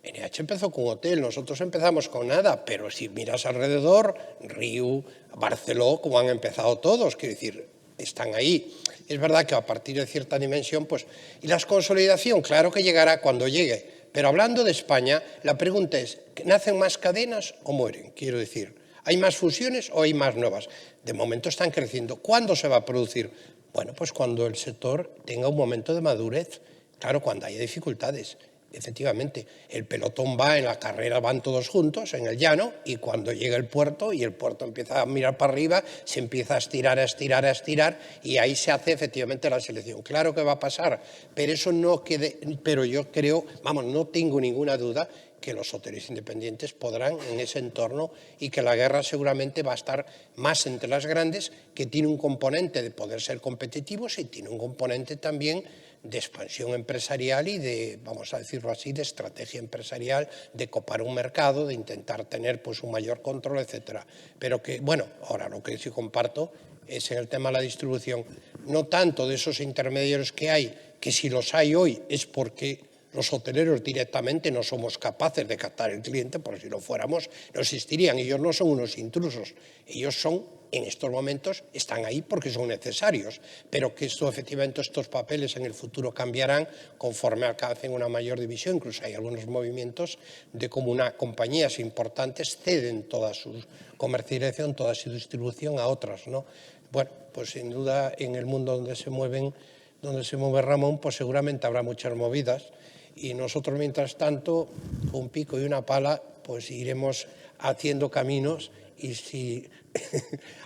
NH empezó con un hotel, nosotros empezamos con nada, pero si miras alrededor, Riu, Barceló, como han empezado todos, quiero decir, están ahí. Es verdad que a partir de cierta dimensión, pues, y la consolidación, claro que llegará cuando llegue, pero hablando de España, la pregunta es, ¿nacen más cadenas o mueren? Quiero decir, ¿hay más fusiones o hay más nuevas? De momento están creciendo. ¿Cuándo se va a producir? Bueno, pues cuando el sector tenga un momento de madurez, claro, cuando haya dificultades. Efectivamente, el pelotón va en la carrera, van todos juntos en el llano, y cuando llega el puerto y el puerto empieza a mirar para arriba, se empieza a estirar, y ahí se hace efectivamente la selección. Claro que va a pasar, pero eso no quede, pero yo creo, vamos, no tengo ninguna duda que los hoteles independientes podrán en ese entorno, y que la guerra seguramente va a estar más entre las grandes, que tiene un componente de poder ser competitivos y tiene un componente también de expansión empresarial y de, vamos a decirlo así, de estrategia empresarial, de copar un mercado, de intentar tener pues un mayor control, etcétera. Pero que, bueno, ahora lo que sí comparto es en el tema de la distribución, no tanto de esos intermediarios que hay, que si los hay hoy es porque los hoteleros directamente no somos capaces de captar el cliente, porque si lo fuéramos no existirían. Ellos no son unos intrusos, ellos son, en estos momentos, están ahí porque son necesarios, pero que efectivamente estos papeles en el futuro cambiarán conforme alcancen una mayor división. Incluso hay algunos movimientos de como compañías importantes ceden toda su comercialización, toda su distribución a otras, ¿no? Bueno, pues sin duda en el mundo donde se mueve Ramón, pues seguramente habrá muchas movidas, y nosotros mientras tanto, un pico y una pala, pues iremos haciendo caminos.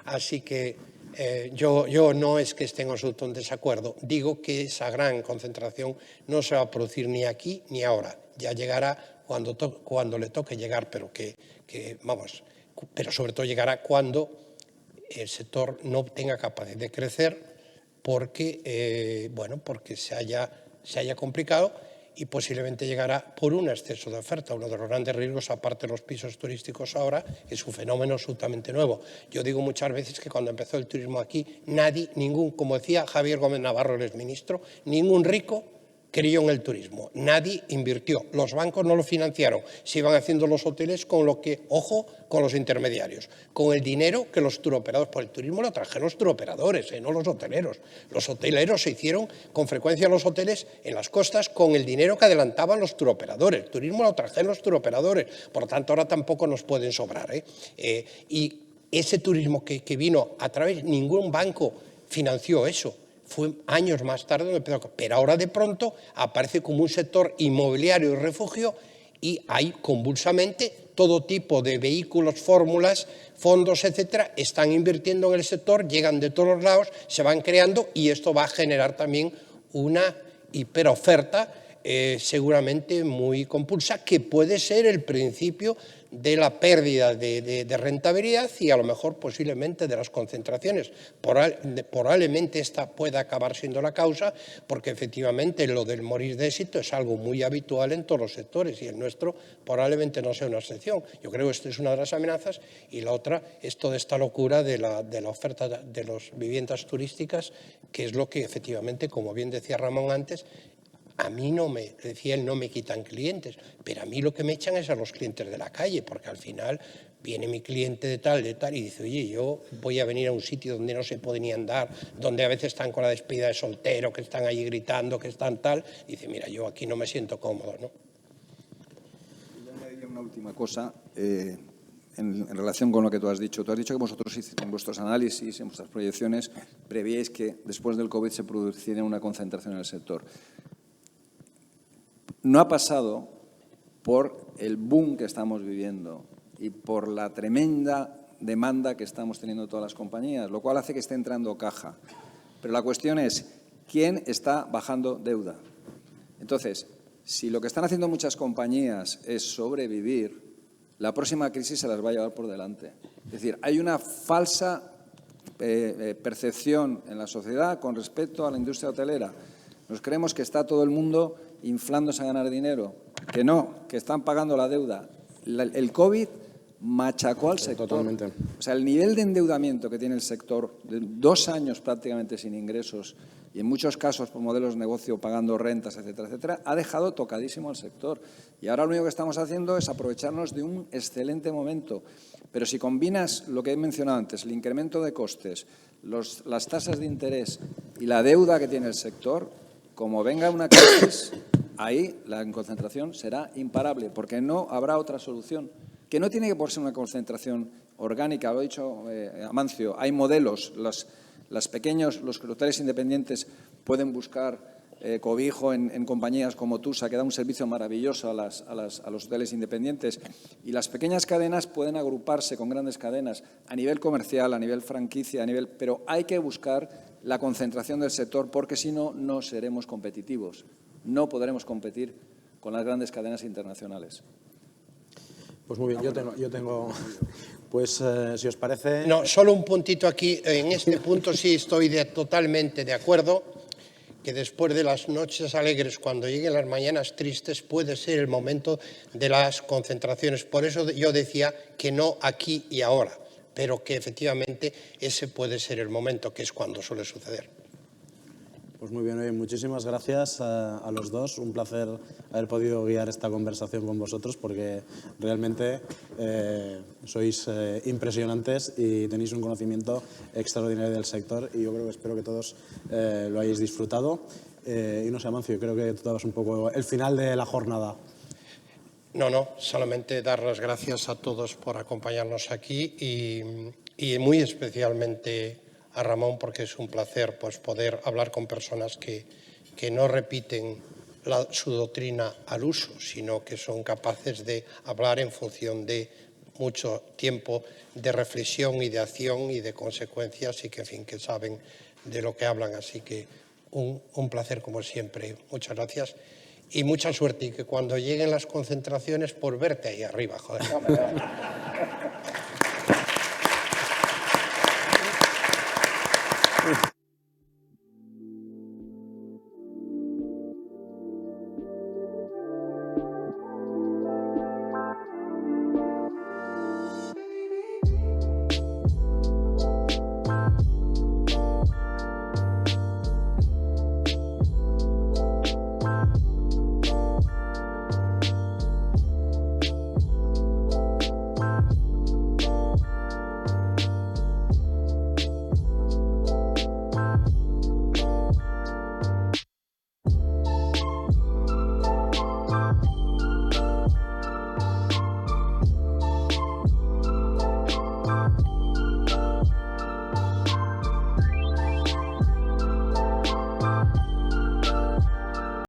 Así que yo no es que esté en absoluto en desacuerdo, digo que esa gran concentración no se va a producir ni aquí ni ahora, ya llegará cuando le toque llegar, pero pero sobre todo llegará cuando el sector no tenga capacidad de crecer porque se haya complicado, y posiblemente llegará por un exceso de oferta. Uno de los grandes riesgos, aparte de los pisos turísticos ahora, es un fenómeno absolutamente nuevo. Yo digo muchas veces que cuando empezó el turismo aquí, como decía Javier Gómez Navarro, el exministro, ningún rico creyó en el turismo, nadie invirtió, los bancos no lo financiaron, se iban haciendo los hoteles con con los intermediarios, con el dinero que los turoperadores, por el turismo lo trajeron los turoperadores, no los hoteleros. Los hoteleros se hicieron con frecuencia los hoteles en las costas con el dinero que adelantaban los turoperadores, el turismo lo trajeron los turoperadores, por lo tanto ahora tampoco nos pueden sobrar. Y ese turismo que vino a través, ningún banco financió eso. Fue años más tarde, pero ahora de pronto aparece como un sector inmobiliario y refugio, y hay convulsamente todo tipo de vehículos, fórmulas, fondos, etcétera, están invirtiendo en el sector, llegan de todos los lados, se van creando, y esto va a generar también una hiperoferta seguramente muy compulsa, que puede ser el principio de la pérdida de rentabilidad y a lo mejor posiblemente de las concentraciones. Probablemente esta pueda acabar siendo la causa, porque efectivamente lo del morir de éxito es algo muy habitual en todos los sectores y el nuestro probablemente no sea una excepción. Yo creo que esta es una de las amenazas, y la otra es toda esta locura de la oferta de las viviendas turísticas, que es lo que efectivamente, como bien decía Ramón antes, a mí no me quitan clientes, pero a mí lo que me echan es a los clientes de la calle, porque al final viene mi cliente de tal, y dice, oye, yo voy a venir a un sitio donde no se puede ni andar, donde a veces están con la despedida de soltero, que están allí gritando, que están tal, y dice, mira, yo aquí no me siento cómodo, ¿no? Yo añadiría una última cosa en relación con lo que tú has dicho. Tú has dicho que vosotros en vuestros análisis, en vuestras proyecciones, prevíais que después del COVID se produciera una concentración en el sector. No ha pasado por el boom que estamos viviendo y por la tremenda demanda que estamos teniendo todas las compañías, lo cual hace que esté entrando caja. Pero la cuestión es, ¿quién está bajando deuda? Entonces, si lo que están haciendo muchas compañías es sobrevivir, la próxima crisis se las va a llevar por delante. Es decir, hay una falsa percepción en la sociedad con respecto a la industria hotelera. Nos creemos que está todo el mundo inflándose a ganar dinero, que no, que están pagando la deuda. El COVID machacó al sector. Totalmente. O sea, el nivel de endeudamiento que tiene el sector, de 2 años prácticamente sin ingresos y en muchos casos por modelos de negocio pagando rentas, etcétera, etcétera, ha dejado tocadísimo al sector. Y ahora lo único que estamos haciendo es aprovecharnos de un excelente momento. Pero si combinas lo que he mencionado antes, el incremento de costes, las tasas de interés y la deuda que tiene el sector, como venga una crisis, ahí la concentración será imparable, porque no habrá otra solución. Que no tiene que por ser una concentración orgánica, lo ha dicho Amancio, hay modelos, los hoteles independientes pueden buscar cobijo en compañías como Tusa, que da un servicio maravilloso a los hoteles independientes, y las pequeñas cadenas pueden agruparse con grandes cadenas a nivel comercial, a nivel franquicia, pero hay que buscar la concentración del sector, porque si no, no seremos competitivos. No podremos competir con las grandes cadenas internacionales. Pues muy bien, yo tengo pues si os parece... No, solo un puntito aquí. En este punto sí estoy totalmente de acuerdo, que después de las noches alegres, cuando lleguen las mañanas tristes, puede ser el momento de las concentraciones. Por eso yo decía que no aquí y ahora, pero que efectivamente ese puede ser el momento, que es cuando suele suceder. Pues muy bien, oye, muchísimas gracias a los dos. Un placer haber podido guiar esta conversación con vosotros, porque realmente sois impresionantes y tenéis un conocimiento extraordinario del sector, y yo espero que todos lo hayáis disfrutado. Y no sé, Amancio, creo que tú dabas un poco el final de la jornada. No, solamente dar las gracias a todos por acompañarnos aquí y muy especialmente a Ramón, porque es un placer pues, poder hablar con personas que no repiten su doctrina al uso, sino que son capaces de hablar en función de mucho tiempo de reflexión y de acción y de consecuencias, y que, en fin, que saben de lo que hablan. Así que un placer como siempre. Muchas gracias y mucha suerte, y que cuando lleguen las concentraciones, por verte ahí arriba, joder.